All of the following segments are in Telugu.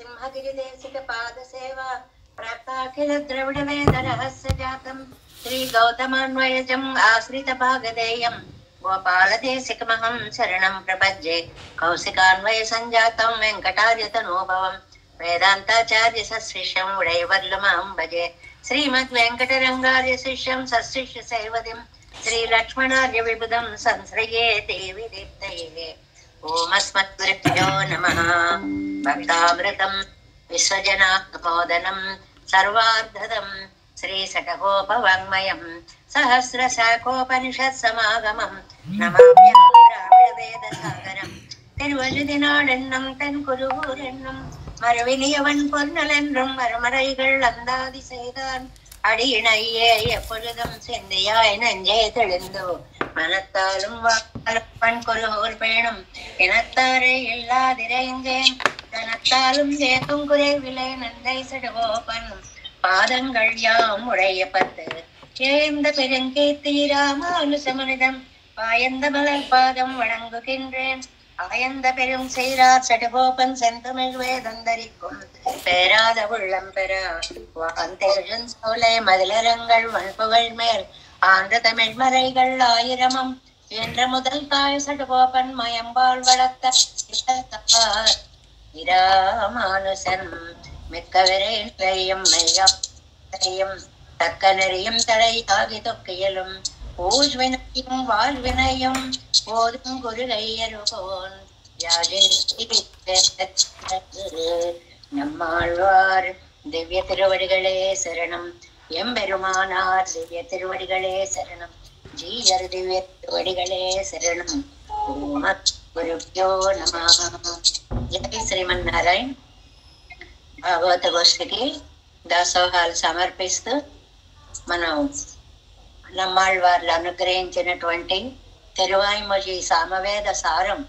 సింహగిరిదేశిక పాద సేవ ప్రాప్తాఖిల ద్రవిడ వేద రహస్య జాతం శ్రీ గౌతమాన్వయజం ఆశ్రిత భాగధేయం గోపాలదేశికమహం శరణం ప్రపద్యే కౌశికాన్వయ సంజాతం వెంకటార్యతనోభవం వేదాంతాచార్య సశిష్యం ఉడైవర్లమాం భజే శ్రీమద్ వెంకటరంగార్య శిష్యం సశిష్య సేవదిం శ్రీ లక్ష్మణార్య విబుధం సంశ్రయే దేవి దీప్తయే ఓమస్మద్గురుభ్యో నమః. భక్తామృతం విశ్వజనామోదనం సర్వార్ధదం శ్రీ శఠగోపవాङ्మయం సహస్రశాఖోపనిషత్ సమాగమం నమామ్యహం ద్రావిడ వేద సాగరం తిరువழுதினாடென்னும் தென்குருகூர் என்னும் மறுவினியவன் பொன்னலென்றும் மறுமறைகள் அந்தாதி செய்தான் அடியினையே எப்பொழுதும் சிந்தியாய் நெஞ்சே தெளிந்து மனத்தாலும் வாழப்பன் குருகூர் பேணும் இனத்தாரை இல்லாதிரைந்தேன் தனத்தாலும் ஏக்கும் குறைவிலை நந்தை சடுகோபன் பாதங்கள் யாம் உடைய பத்து சேர்ந்த பெருங்கீர்த்தி ராமானுசமனிதம் பாயந்த மலர் பாதம் வணங்குகின்றேன் ஆயந்த பெரும் செய்ரார் சடுகோபன் செந்தமிழ் வேதந்தரிக்கும் பேராத உள்ளம் பெற வாந்தெழும் சோலை மதிலரங்கள் வன்புகள் மேல் ஆந்த தமிழ் மறைகள் ஆயிரமும் என்ற முதல் தாய் சடுகோபன் மயம்பால் வளர்த்த இராமானுசன் மிக்க விரையும் மெய்யும் தக்க நெறியும் தடையாகி தொக்கையிலும் பூஜ்வினையும் வாழ்வினையும் போதும் குருகையருகோன் நம்மாழ்வார் திவ்ய திருவடிகளே சரணம். எம்பெருமானார் திவ்ய திருவடிகளே சரணம். ஜீயர் திவ்ய திருவடிகளே சரணம். ஓம் குருப்யோ நமः. జై శ్రీమన్నారాయణ. భాగవత గోష్ఠికి దాసోహాలు సమర్పిస్తూ మనం నమ్మాళ్వార్లు అనుగ్రహించినటువంటి తిరువాయిమొഴി సామవేద సారం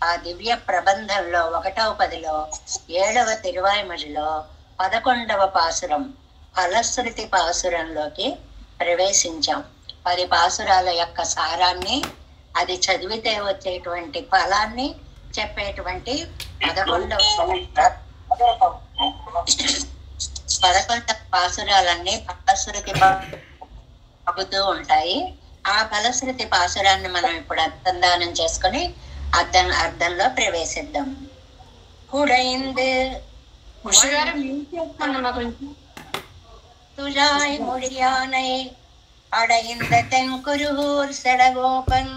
ఆ దివ్య ప్రబంధంలో 1వ పదిలో 7వ తిరువాయిమొഴിలో 11వ పాసురం ఫలశ్రుతి పాసురంలోకి ప్రవేశించాం. 10 పాసురాల యొక్క సారాన్ని, అది చదివితే వచ్చేటువంటి ఫలాన్ని చెప్పేటువంటి 11వ పాసురాలన్నీ ఫలశ్రుతి అవుతూ ఉంటాయి. ఆ ఫలశ్రుతి పాసురాన్ని మనం ఇప్పుడు అర్థందానం చేసుకుని అర్థంలో ప్రవేశిద్దాం. కుడైంది துழாய் மொழியானை அடைந்த தென்குருகூர் செடகோபன்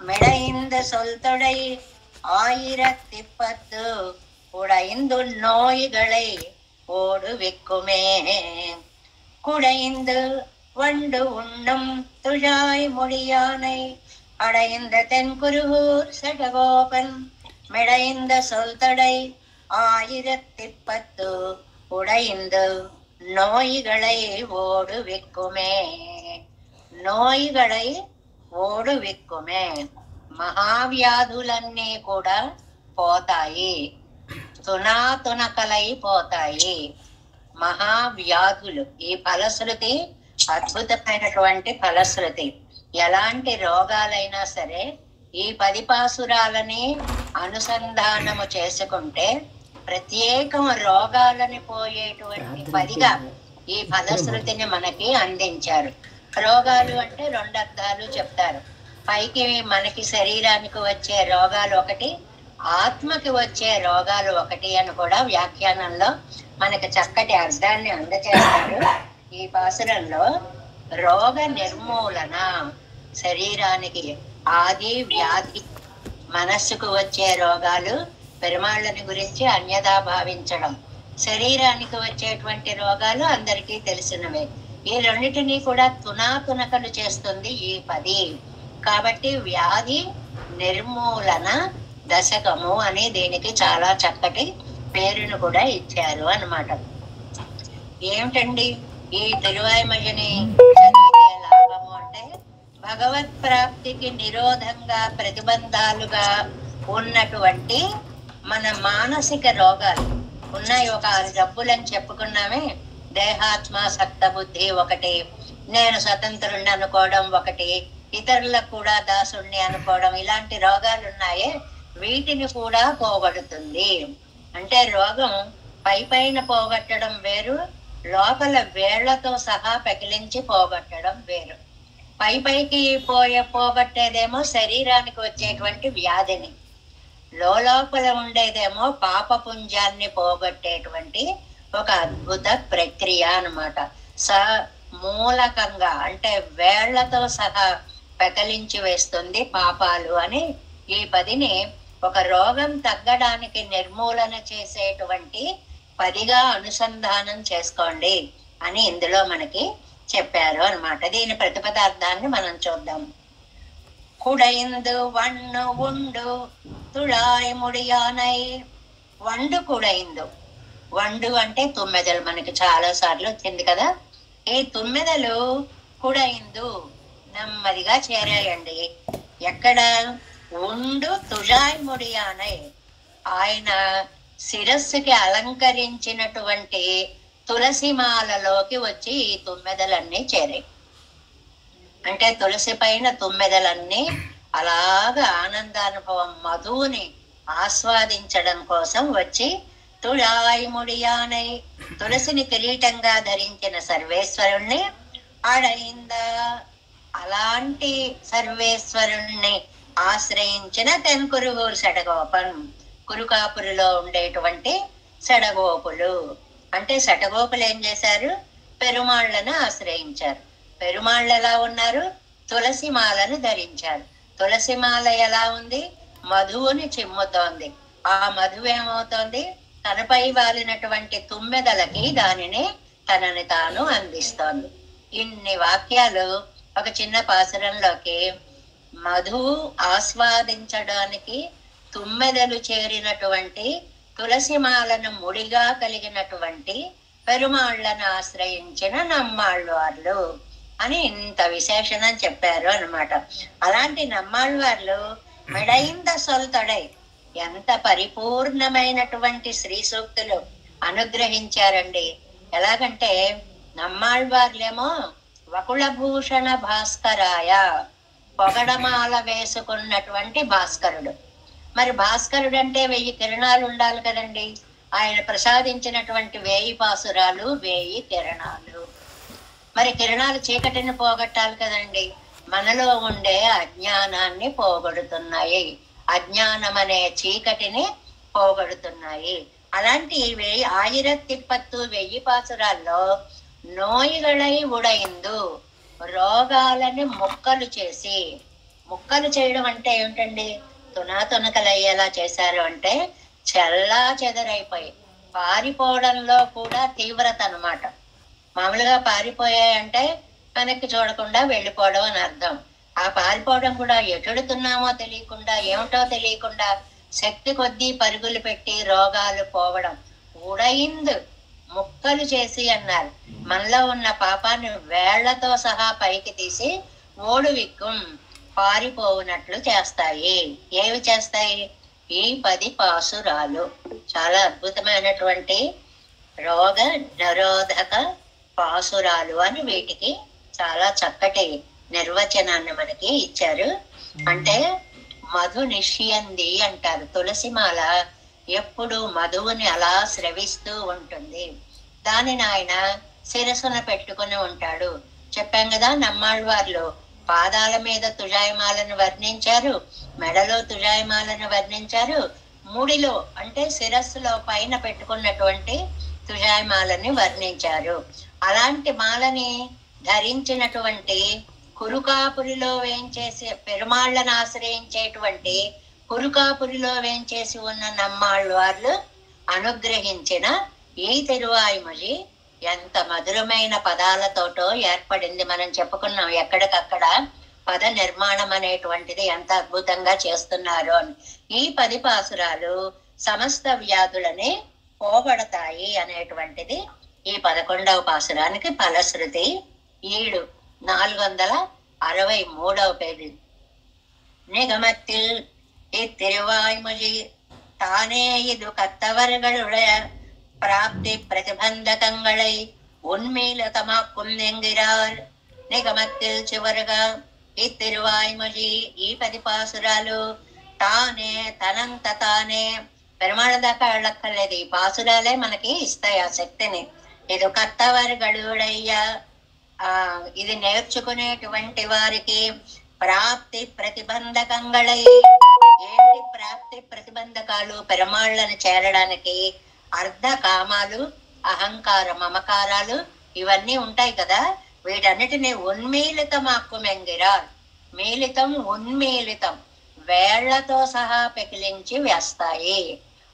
மிடைந்த சொல் தொடை 1010 உடைந்து நோய்களை ஓடுவிக்குமே. குடைந்து வண்டு உண்ணும் துழாய் மொழியானை அடைந்த தென்குருகூர் செடகோபன் மிடைந்த சொல் தடை 1010 உடைந்து நோய்களை ஓடுவிக்குமே. నోయిగళై ఓడువిక్కుమే. మహావ్యాధులన్నీ కూడా పోతాయి, తునాతునకలై పోతాయి. మహావ్యాధులు, ఈ ఫలశ్రుతి అద్భుతమైనటువంటి ఫలశ్రుతి. ఎలాంటి రోగాలైనా సరే ఈ 10 పాసురాలని అనుసంధానము చేసుకుంటే ప్రత్యేకం రోగాలని పోయేటువంటి 10గా ఈ ఫలశ్రుతిని మనకి అందించారు. రోగాలు అంటే 2 అర్థాలు చెప్తారు. పైకి మనకి శరీరానికి వచ్చే రోగాలు ఒకటి, ఆత్మకి వచ్చే రోగాలు ఒకటి అని కూడా వ్యాఖ్యానంలో మనకి చక్కటి అర్థాన్ని అందజేస్తారు. ఈ పాసురంలో రోగ నిర్మూలన, శరీరానికి ఆది వ్యాధి, మనస్సుకు వచ్చే రోగాలు, పెరుమాళ్ళని గురించి అన్యదా భావించడం, శరీరానికి వచ్చేటువంటి రోగాలు అందరికీ తెలిసినవే. ఈ రెండింటినీ కూడా తునాతునకలు చేస్తుంది ఈ 10. కాబట్టి వ్యాధి నిర్మూలన దశకము అని దీనికి చాలా చక్కటి పేరును కూడా ఇచ్చారు అన్నమాట. ఏమిటండి ఈ తిరువాయిమొഴിని చదివితే లాభము అంటే, భగవత్ ప్రాప్తికి నిరోధంగా ప్రతిబంధాలుగా ఉన్నటువంటి మన మానసిక రోగాలు ఉన్నాయి. ఒక 6 జబ్బులని చెప్పుకున్నామే. దేహాత్మ సక్త బుద్ధి ఒకటి, నేను స్వతంత్రుణ్ణి అనుకోవడం ఒకటి, ఇతరులకు కూడా దాసుణ్ణి అనుకోవడం, ఇలాంటి రోగాలు ఉన్నాయే వీటిని కూడా పోగొడుతుంది. అంటే రోగం పైన పోగొట్టడం వేరు, లోపల వేళ్లతో సహా పెకిలించి పోగొట్టడం వేరు. పైకి పోగొట్టేదేమో శరీరానికి వచ్చేటువంటి వ్యాధిని, లోపల ఉండేదేమో పాపపుంజాన్ని పోగొట్టేటువంటి ఒక అద్భుత ప్రక్రియ అన్నమాట. మూలకంగా అంటే వేళ్లతో సహా పెకలించి వేస్తుంది పాపాలు అని ఈ పదిని ఒక రోగం తగ్గడానికి నిర్మూలన చేసేటువంటి పదిగా అనుసంధానం చేసుకోండి అని ఇందులో మనకి చెప్పారు అన్నమాట. దీని ప్రతిపదార్థాన్ని మనం చూద్దాం. కుడైందు వన్ను ఉండు తుళాయి ముడియానై. వండు కుడైందు. వండు అంటే తుమ్మెదలు, మనకి చాలా సార్లు వచ్చింది కదా. ఈ తుమ్మెదలు కుడైందు నెమ్మదిగా చేరాయండి. ఎక్కడ? ఉండు తుళాయి ముడియానై, ఆయన శిరస్సుకి అలంకరించినటువంటి తులసి మాలలోకి వచ్చి ఈ తుమ్మెదలన్నీ చేరాయి. అంటే తులసి పైన తుమ్మెదలన్నీ అలాగా ఆనందానుభవం, మధువుని ఆస్వాదించడం కోసం వచ్చి తుళాయి ముడియానై, తులసిని కిరీటంగా ధరించిన సర్వేశ్వరుణ్ణి అడయిందా, అలాంటి సర్వేశ్వరుణ్ణి ఆశ్రయించిన తెన్కురుగూరు సెడగోపన్, కురుకాపురిలో ఉండేటువంటి సెడగోపులు. అంటే సెటగోపులు ఏం చేశారు? పెరుమాళ్లను ఆశ్రయించారు. పెరుమాళ్ళు ఎలా ఉన్నారు? తులసి మాలను ధరించారు. తులసి మాల ఎలా ఉంది? మధువుని చిమ్ముతోంది. ఆ మధువు ఏమవుతోంది? తనపై వాలినటువంటి తుమ్మెదలకి దానిని తనని తాను అందిస్తోంది. ఇన్ని వాక్యాలు ఒక చిన్న పాసురంలోకి మధువు ఆస్వాదించడానికి తుమ్మెదలు చేరినటువంటి తులసిమాలను ముడిగా కలిగినటువంటి పెరుమాళ్లను ఆశ్రయించిన నమ్మాళ్వార్లు అని ఇంత విశేషణం చెప్పారు అన్నమాట. అలాంటి నమ్మాళ్వార్లు మెడైంద సొల్తడై, ఎంత పరిపూర్ణమైనటువంటి శ్రీ సూక్తులు అనుగ్రహించారండి. ఎలాగంటే నమ్మాళ్వార్లేమో వకుళభూషణ భాస్కరాయ, పొగడమాల వేసుకున్నటువంటి భాస్కరుడు. మరి భాస్కరుడు అంటే 1000 కిరణాలు ఉండాలి కదండి. ఆయన ప్రసాదించినటువంటి 1000 పాసురాలు 1000 కిరణాలు. మరి కిరణాలు చీకటిని పోగొట్టాలి కదండి. మనలో ఉండే అజ్ఞానాన్ని పోగొడుతున్నాయి, అజ్ఞానం అనే చీకటిని పోగొడుతున్నాయి. అలాంటి 1010 పాసురాల్లో నోయిగళై ఉడయిందు, రోగాలని ముక్కలు చేసి, ముక్కలు చేయడం అంటే ఏమిటండి? తునకలయ్యేలా చేశారు అంటే చెల్లా చెదరైపోయి పారిపోవడంలో కూడా తీవ్రత అన్నమాట. మామూలుగా పారిపోయాయంటే వెనక్కి చూడకుండా వెళ్ళిపోవడం అని అర్థం. ఆ పారిపోవడం కూడా ఎటుడుతున్నామో తెలియకుండా, ఏమిటో తెలియకుండా శక్తి కొద్దీ పరుగులు పెట్టి రోగాలు పోవడం. ఉడయిందు, ముక్కలు చేసి అన్నారు. మనలో ఉన్న పాపాన్ని వేళ్లతో సహా పైకి తీసి ఓడువిక్కుం, పారిపోవునట్లు చేస్తాయి. ఏవి చేస్తాయి? ఈ 10 పాసురాలు. చాలా అద్భుతమైనటువంటి రోగ నిరోధక పాసురాలు అని వీటికి చాలా చక్కటి నిర్వచనాన్ని మనకి ఇచ్చారు. అంటే మధు నిష్యంది అంటారు. తులసిమాల ఎప్పుడు మధువుని అలా స్రవిస్తూ ఉంటుంది. దానిని ఆయన శిరస్సున పెట్టుకుని ఉంటాడు. చెప్పాం కదా, నమ్మాళ్వార్లు పాదాల మీద తుజాయమాలను వర్ణించారు, మెడలో తుజాయమాలను వర్ణించారు, ముడిలో అంటే శిరస్సులో పైన పెట్టుకున్నటువంటి తుజాయమాలని వర్ణించారు. అలాంటి మాలని ధరించినటువంటి కురుకాపురిలో వేంచేసి పెరుమాళ్లను ఆశ్రయించేటువంటి కురుకాపురిలో వేంచేసి ఉన్న నమ్మాళ్వార్లు అనుగ్రహించిన ఈ తిరువాయిమొഴി ఎంత మధురమైన పదాలతోటో ఏర్పడింది. మనం చెప్పుకున్నాం ఎక్కడికక్కడ పద నిర్మాణం అనేటువంటిది ఎంత అద్భుతంగా చేస్తున్నారు అని. ఈ 10 పాసురాలు సమస్త వ్యాధులని పోగొడతాయి అనేటువంటిది ఈ 11వ పాసురానికి ఫలశ్రుతి. 463వ పేజీ. நிகமத்தில் இத்திருவாய்மொழி தானே இது கத்தவர்களுடைய பிராப்தி பிரதிபந்தகங்களை உண்மையிலகமாக்கும் என்கிறார். నిగమத்தில் చివరగా ఈ తిరువాయిమొഴి, ఈ 10 పాసురాలు తానే తనంత తానే పెరుమాళ దాకా వెళ్ళక్కర్లేదు, ఈ పాసురాలే మనకి ఇస్తాయి ఆ శక్తిని. ఇది కత్తవరుగళుడయ్యా, ఇది నేర్చుకునేటువంటి వారికి ప్రాప్తి ప్రతిబంధకంగళై. ఏంటి ప్రాప్తి ప్రతిబంధకాలు? పెరుమాళ్ళని చేరడానికి అర్ధ కామాలు, అహంకార మమకారాలు ఇవన్నీ ఉంటాయి కదా, వీటన్నిటిని ఉన్మీలితమాక్కుమెంగిరార్. మీలితం ఉన్మీలితం, వేళ్లతో సహా పెకిలించి వేస్తాయి.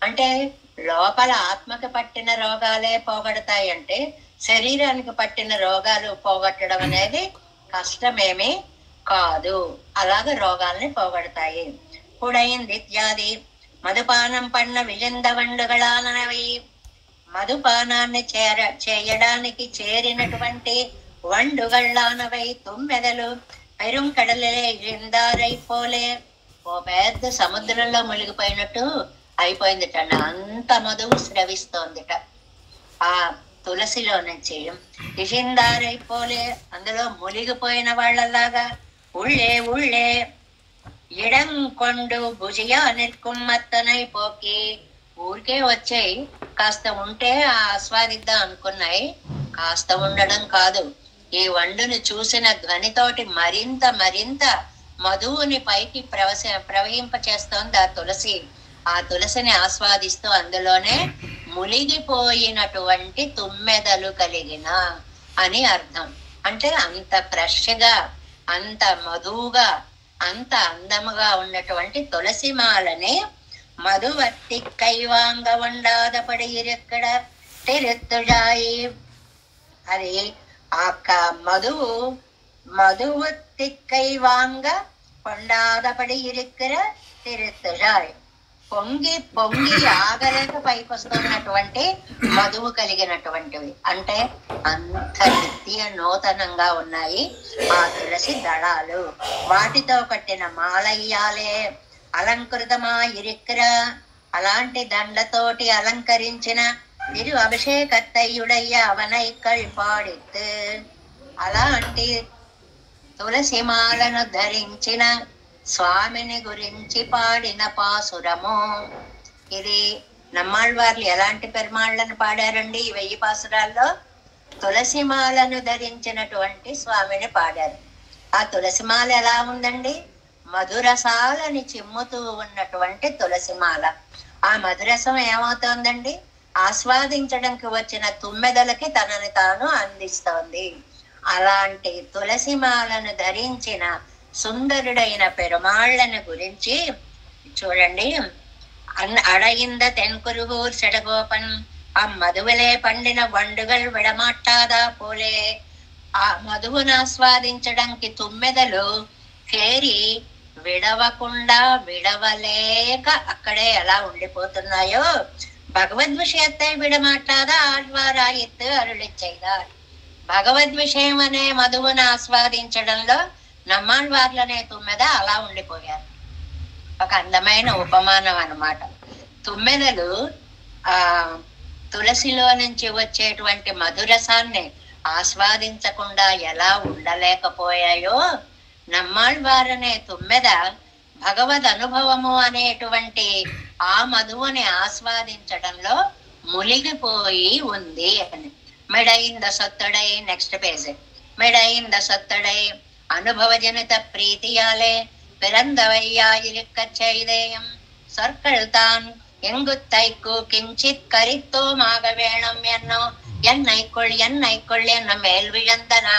అంటే లోపల ఆత్మకి పట్టిన రోగాలే పోగొడతాయి అంటే శరీరానికి పట్టిన రోగాలు పోగొట్టడం అనేది కష్టమేమి కాదు. అలాగ రోగాల్ని పోగొడతాయి. కుడైంది ఇత్యాది మధుపానం పడిన విజంద వండుగళానవి. మధుపానాన్ని చేయడానికి చేరినటువంటి వండుగళ్ళానవై తుమ్మెదలు పెరుంకడలే ఇరిందారై పోలే. ఓ పెద్ద సముద్రంలో మునిగిపోయినట్టు అయిపోయిందిట, అంత మధువు స్రవిస్తోందిట ఆ తులసిలో నుంచి. ఇషిందారైపోలే, అందులో మునిగిపోయిన వాళ్ళలాగా. ఉళ్ళే ఉళ్ళే ఇడంకొండు భుజియా నిర్కుమ్మత్తనై పోకి, ఊరికే వచ్చాయి, కాస్త ఉంటే ఆస్వాదిద్దాం అనుకున్నాయి, కాస్త ఉండడం కాదు, ఈ వండుని చూసిన ధ్వనితోటి మరింత మరింత మధువుని పైకి ప్రవహింప చేస్తోంది ఆ తులసి. ఆ తులసిని ఆస్వాదిస్తూ అందులోనే మునిగిపోయినటువంటి తుమ్మెదలు కలిగిన అని అర్థం. అంటే అంత ఫ్రెష్ గా, అంత మధువుగా, అంత అందముగా ఉన్నటువంటి తులసిమాలని మధువర్తి కైవాంగ వండాదపడి ఇరెక్కడ తిరుత్తుజాయి. అది ఆ మధువర్తి కైవాంగ కొండాదపడి ఇరెక్కర తిరుత్తుజాయి. పొంగి పొంగి ఆగలేక పైకొస్తున్నటువంటి మధువు కలిగినటువంటివి. అంటే అంత నిత్య నూతనంగా ఉన్నాయి ఆ తులసి దళాలు. వాటితో కట్టిన మాలయ్యాలే అలంకృతమా ఇరిక్ర, అలాంటి దండతోటి అలంకరించిన తిరు అభిషేకత్తయ్యుడయ్య అవనైకల్ పాడిత్. అలాంటి తులసి మాలను ధరించిన స్వామిని గురించి పాడిన పాసురము ఇది. నమ్మాళ్ళవార్లు ఎలాంటి పెరుమాళ్ళను పాడారండి ఈ 1000 పాసురాల్లో? తులసిమాలను ధరించినటువంటి స్వామిని పాడారు. ఆ తులసిమాల ఎలా ఉందండి? మధురసాలని చిమ్ముతూ ఉన్నటువంటి తులసిమాల. ఆ మధురసం ఏమవుతోందండి? ఆస్వాదించడానికి వచ్చిన తుమ్మెదలకి తనని తాను అందిస్తోంది. అలాంటి తులసిమాలను ధరించిన సుందరుడైన పెరుమాళ్ళని గురించి చూడండి. అడయింద తెన్కురుగూర్ సెడగోపన్ మధువులే పండిన వండుగల్ విడమాట్టాదా పోలే. ఆ మధువును ఆస్వాదించడానికి తుమ్మెదలు చేరి విడవకుండా విడవలేక అక్కడే ఎలా ఉండిపోతున్నాయో, భగవద్ విషయத்தை విడమాట్టాదా ఆళ్వారాయిత్తు అరుళిచ్చైదార్. భగవద్ విషయం అనే మధువును ఆస్వాదించడంలో నమ్మాళ్వార్లనే తుమ్మెద అలా ఉండిపోయారు. ఒక అందమైన ఉపమానం అన్నమాట. తుమ్మెదలు ఆ తులసిలో నుంచి వచ్చేటువంటి మధురసాన్ని ఆస్వాదించకుండా ఎలా ఉండలేకపోయాయో, నమ్మాళ్వారనే తుమ్మెద భగవద్ అనుభవము అనేటువంటి ఆ మధువుని ఆస్వాదించడంలో మునిగిపోయి ఉంది అని. మెడైంద సొత్తడై, నెక్స్ట్ పేజ్. మెడైంద సొత్తడై அனுபவஜனித பிரீத்தியாலே பிறந்தவையாயிருக்கச்செய்தேயம் சொற்கள் தான் எங்குத்தைக்கு கிஞ்சித் கரித்தோமாக வேணும் என்னோ என்னைக்குள் என்னைக்குள் என்ன மேல் விழந்தனா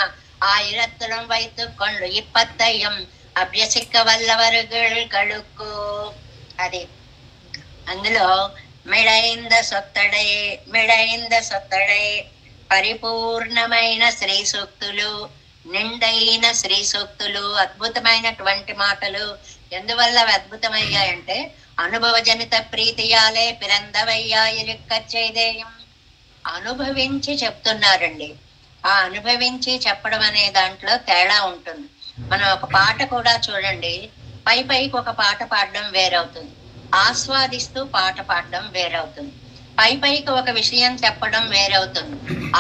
ஆயிரத்திலும் வைத்துக் கொண்டு இப்பத்தையும் అభ్యసిక వల్లవరుగళుకు. అది అందులో మెడైంద సొత్తడై పరిపూర్ణమైన శ్రీ సూక్తులు, నిండైన శ్రీ సూక్తులు, అద్భుతమైనటువంటి మాటలు. ఎందువల్ల అద్భుతమయ్యాయంటే అనుభవజనిత ప్రీతియాలే పిరందవయ్యాయిరుక్కచ్చేదేయం. అనుభవించి చెప్తున్నారండి. ఆ అనుభవించి చెప్పడం అనే దాంట్లో తేడా ఉంటుంది. మనం ఒక పాట కూడా చూడండి, పైకి ఒక పాట పాడడం వేరవుతుంది, ఆస్వాదిస్తూ పాట పాడడం వేరవుతుంది. పైకి ఒక విషయం చెప్పడం వేరవుతుంది,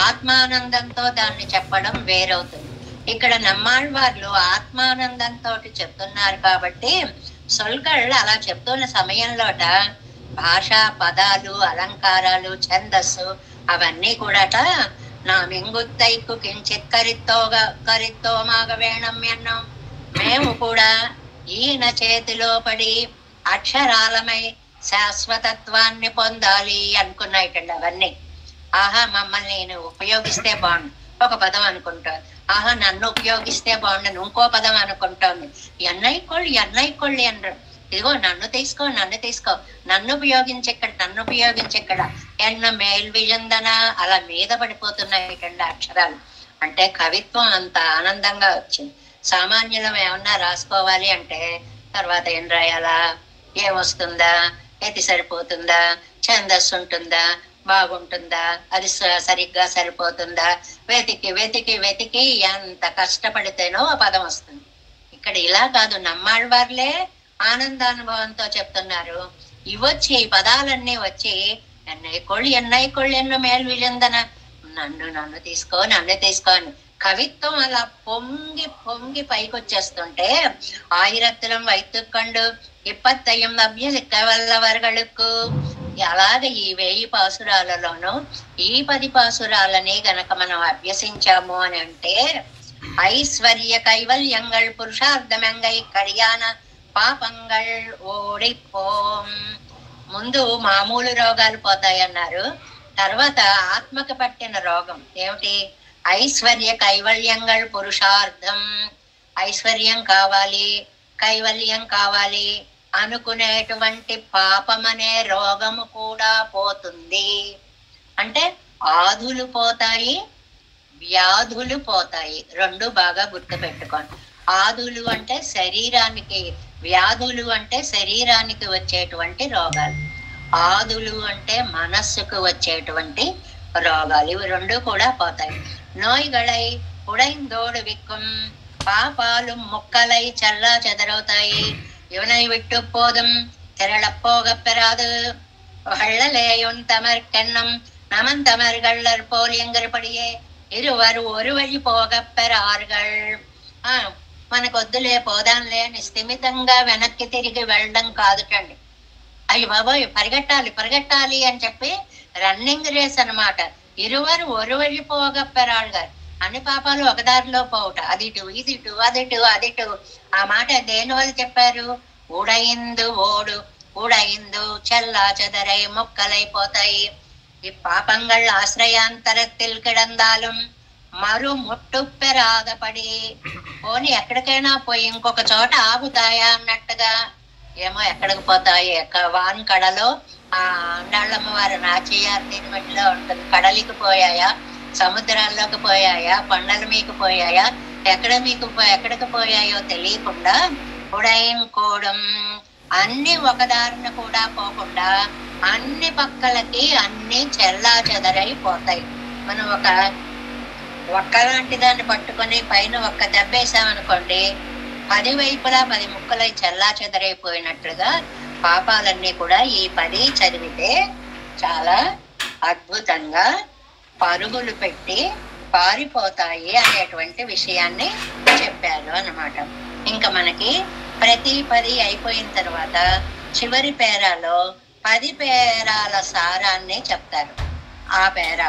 ఆత్మానందంతో దాన్ని చెప్పడం వేరవుతుంది. ఇక్కడ నమ్మాళ్వార్లు ఆత్మానందంతో చెప్తున్నారు కాబట్టి సొల్కళ్ళు అలా చెప్తున్న సమయంలోట భాషా పదాలు, అలంకారాలు, ఛందస్సు అవన్నీ కూడాట నా మింగుత్తైకు కించిత్ కరిత్తోమాగ వేణం ఎన్నం. మేము కూడా ఈయన చేతిలో పడి అక్షరాలమై శాశ్వతత్వాన్ని పొందాలి అనుకున్నాయిటండి అవన్నీ. ఆహా మమ్మల్ని నేను ఉపయోగిస్తే బాగుండు ఒక పదం అనుకుంటాను, ఆహా నన్ను ఉపయోగిస్తే బాగుండను ఇంకో పదం అనుకుంటోంది. ఎన్నైకోళ్ళు అనరు. ఇదిగో నన్ను తీసుకో నన్ను ఉపయోగించెక్కడ ఎన్న మేల్విజందన అలా మీద పడిపోతున్నాయి అక్షరాలు. అంటే కవిత్వం అంత ఆనందంగా వచ్చింది. సామాన్యులం ఏమన్నా రాసుకోవాలి అంటే తర్వాత ఏం రాయాలా, ఏమొస్తుందా, ఎతి సరిపోతుందా, ఛందస్సు ఉంటుందా, బాగుంటుందా, అది సరిగ్గా సరిపోతుందా, వెతికి ఎంత కష్టపడితేనో ఆ పదం వస్తుంది. ఇక్కడ ఇలా కాదు, నమ్మాళ్ళవార్లే ఆనందానుభవంతో చెప్తున్నారు. ఇవొచ్చి ఈ పదాలన్నీ వచ్చి ఎన్నైకోళ్ళు ఎన్నో మేలు విజందన నన్ను తీసుకో అని కవిత్వం అలా పొంగి పైకొచ్చేస్తుంటే ఆయిరత్తులం వైతుక్కండు ఇప్పత్తయ్యం అభ్యసిక్క వల్లవర్గళుకు. అలాగే ఈ 1000 పాసురాలలోనూ ఈ 10 పాసురాలని గనక మనం అభ్యసించాము అని అంటే ఐశ్వర్య కైవల్యంగళ్ పురుషార్థమంగై కళ్యాణ పాపంగళ్ ఓడిపోం. ముందు మామూలు రోగాలు పోతాయన్నారు, తర్వాత ఆత్మకు పట్టిన రోగం ఏమిటి? ఐశ్వర్య కైవల్యంగళ్ పురుషార్థం. ఐశ్వర్యం కావాలి, కైవల్యం కావాలి అనుకునేటువంటి పాపం అనే రోగము కూడా పోతుంది. అంటే ఆధులు పోతాయి, వ్యాధులు పోతాయి. రెండు బాగా గుర్తుపెట్టుకోండి. ఆధులు అంటే శరీరానికి, వ్యాధులు అంటే శరీరానికి వచ్చేటువంటి రోగాలు, ఆధులు అంటే మనస్సుకు వచ్చేటువంటి రోగాలు. ఇవి రెండు కూడా పోతాయి. నోయ్గళై ఉడైందోడు విక్కుం పాపాలు ముక్కలై చల్లా చెదరవుతాయి. இவனை விட்டு போதும் திரளப்போகப்பெறாது வள்ளலேயும் தமர்கென்னம் நமந்தமர்களர் போல் எங்கற்படியே இருவர் ஒரு வழி పోగపెరార్గల్. మనకు వద్దులే పోదాంలే అని స్థిమితంగా వెనక్కి తిరిగి వెళ్ళడం కాదుటండి. అయ్యి బాబోయ్ పరిగెట్టాలి అని చెప్పి రన్నింగ్ రేస్ అనమాట. ఇరువరు ஒரு வழி పోగపెరార్గల్. అన్ని పాపాలు ఒకదారిలో పోవుట, అదిటు అదిటు. ఆ మాట దేని వల్ల చెప్పారు? ఊడయిందు చెల్లా చెదరై మొక్కలైపోతాయి. இப்பாபங்கள் ஆசிரயாந்தரத்தில் கிடந்தாலும் మరుముట్టుప్పెరాదపడి. పోని ఎక్కడికైనా పోయి ఇంకొక చోట ఆగుతాయా అన్నట్టుగా. ఏమో ఎక్కడికి పోతాయి. వాన్ కడలో ఆ అండాళ్ళమ్మ వారు నాచియారు తిరుమటిలో ఉంటుంది. కడలికి పోయాయా, సముద్రాల్లోకి పోయాయా, కొండల మీకు పోయాయా, ఎక్కడికి పోయాయో తెలియకుండా ఉడైన్ కోడం అన్ని ఒకదారిన కూడా పోకుండా అన్ని పక్కలకి అన్ని చెల్లా చెదరైపోతాయి. మనం ఒక్కలాంటి దాన్ని పట్టుకొని పైన ఒక్క దెబ్బేసామనుకోండి, 10 వైపులా 10 ముక్కలై చెల్లా చెదరైపోయినట్లుగా పాపాలన్నీ కూడా ఈ 10 చదివితే చాలా అద్భుతంగా పరుగులు పెట్టి పారిపోతాయి అనేటువంటి విషయాన్ని చెప్పారు అన్నమాట. ఇంకా మనకి ప్రతి 10 అయిపోయిన తర్వాత చివరి పేరాలో 10 పేరాల సారాన్ని చెప్తారు. ఆ పేరా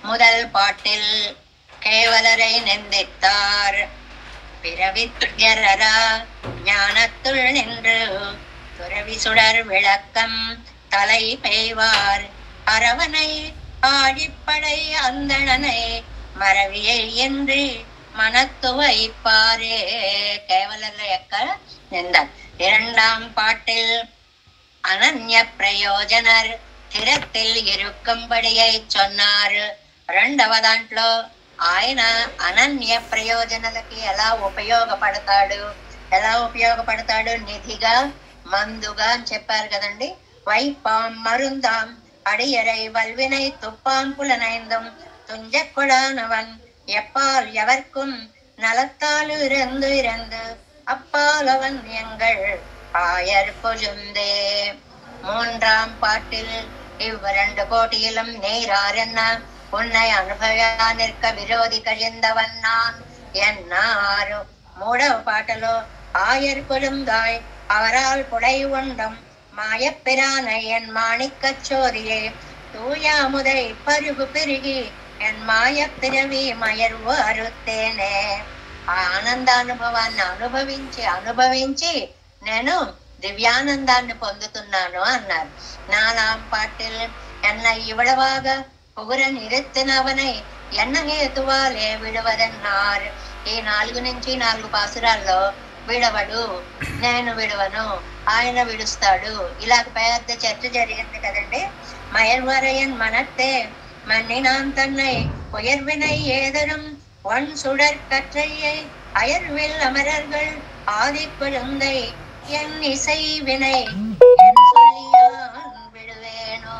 முதல் பாட்டில் கேவலரை நெந்தித்தார் பிறவித்துயரரா ஞானத்துள் நின்று துறவி சுடர் விளக்கம் தலை பெய்வார் அரவனை ஆழிப்படை அந்தணனை மரவியை என்று மனத்து வைப்பாரே. கேவலர் యొక్క నింద. இரண்டாம் பாட்டில் அனன்ய பிரயோஜனர் స్థిరத்தில் இருக்கும்படியை சொன்னாరు. రెండవ దాంట్లో ఆయన అనన్య ప్రయోజనాలకి ఎలా ఉపయోగపడతాడు, నిధిగా మందుగా అని చెప్పారు కదండి. వైపాం మరుందాం అడియరై వల్వినై తుప్పాం పులనైందం துஞ்சக்குடானவன் எப்பால் எவர்க்கும் நலத்தால் இறந்து அப்பாலவன் எங்கள் ஆயர் கொழுந்தே. மூன்றாம் பாட்டில் இவ்விரண்டு கோட்டியிலும் நேராரென்ன உன்னை అనుభవా நிற்க విరోధి కழிந்தவன் நான் ఎన్నారు. మూడవ పాటలో ఆయర్ కొలుందాయ్ అవరాల్ పుడై ఉండం மாயப்பிரானை என் மாணிக்கச்சோரியை தூயாமுதை பருகு பெருகி என் మాయப்பிరవి మయర్వు అరుత్తేనే. ఆ ఆనందానుభవాన్ని అనుభవించి నేను దివ్యానందాన్ని పొందుతున్నాను అన్నారు. నాలాం పాటిల్ ఎన్న ఇవడవాగా పొగుర నిరెత్తినవనై ఎన్న హేతువాలే విడవదన్నారు. ఈ 4 నుంచి 4 పాసురాల్లో విడవడు, నేను విడవను, ఆయన విడుస్తాడు, ఇలా పెద్ద చర్చ జరిగింది కదండి. మయర్వరయన్ మనత్తే மன்னினான் தன்னை உயர்வினை ஏதரும் ஒன் சுடர் கற்றையை அயர்வில் அமரர்கள் ஆதிக்குழுந்தை என் இசை வினை என் சொல்லியான் విడువేను.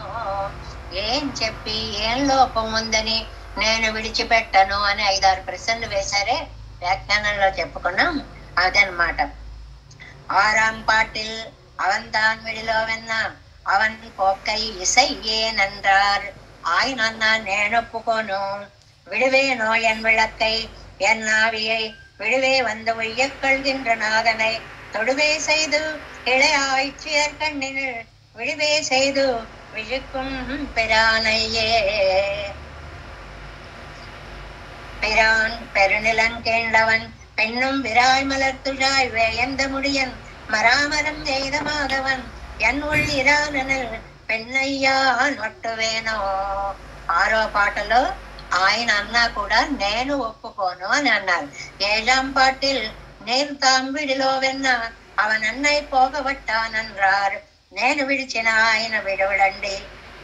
ఏం చెప్పి ఏం లోపం ఉందని నేను విడిచిపెట్టను అని 5-6 ప్రశ్నలు వేశారే, వ్యాఖ్యానంలో చెప్పుకున్నాం. అదనమాట. 6ஆம் பாட்டில் அவன் தான் விடிலோ వెన్న அவன் போக்கை இசை ஏனென்றார். ఆయన అన్నా నేనొప్పుకోను, விடுவேனோ என் விளக்கை என் ஆவியை விடுவே வந்து உய்யக்கொள்கின்ற நாதனை தொடுவே செய்து இளையாய்ச்சியர் கண்ணினில் விடுவே செய்து விழுக்கும் பிரானையே. பிரான் பெருநிலங்கேண்டவன் பெண்ணும் விராய் மலர்த்துழாய் வேயந்த முடியன் மராமரம் எய்த மாதவன் என் உள்ளிரானனில் పెన్నయ్యా నొట్టువేనో. 6వ పాటలో ఆయన అన్నా కూడా నేను ఒప్పుకోను అని అన్నారు. 7ஆம் பாட்டில் నేను తాంబిడిలో వెన్న అవనన్నై పోగబట్టానన్రారు. నేను విడిచిన ఆయన విడవడండి.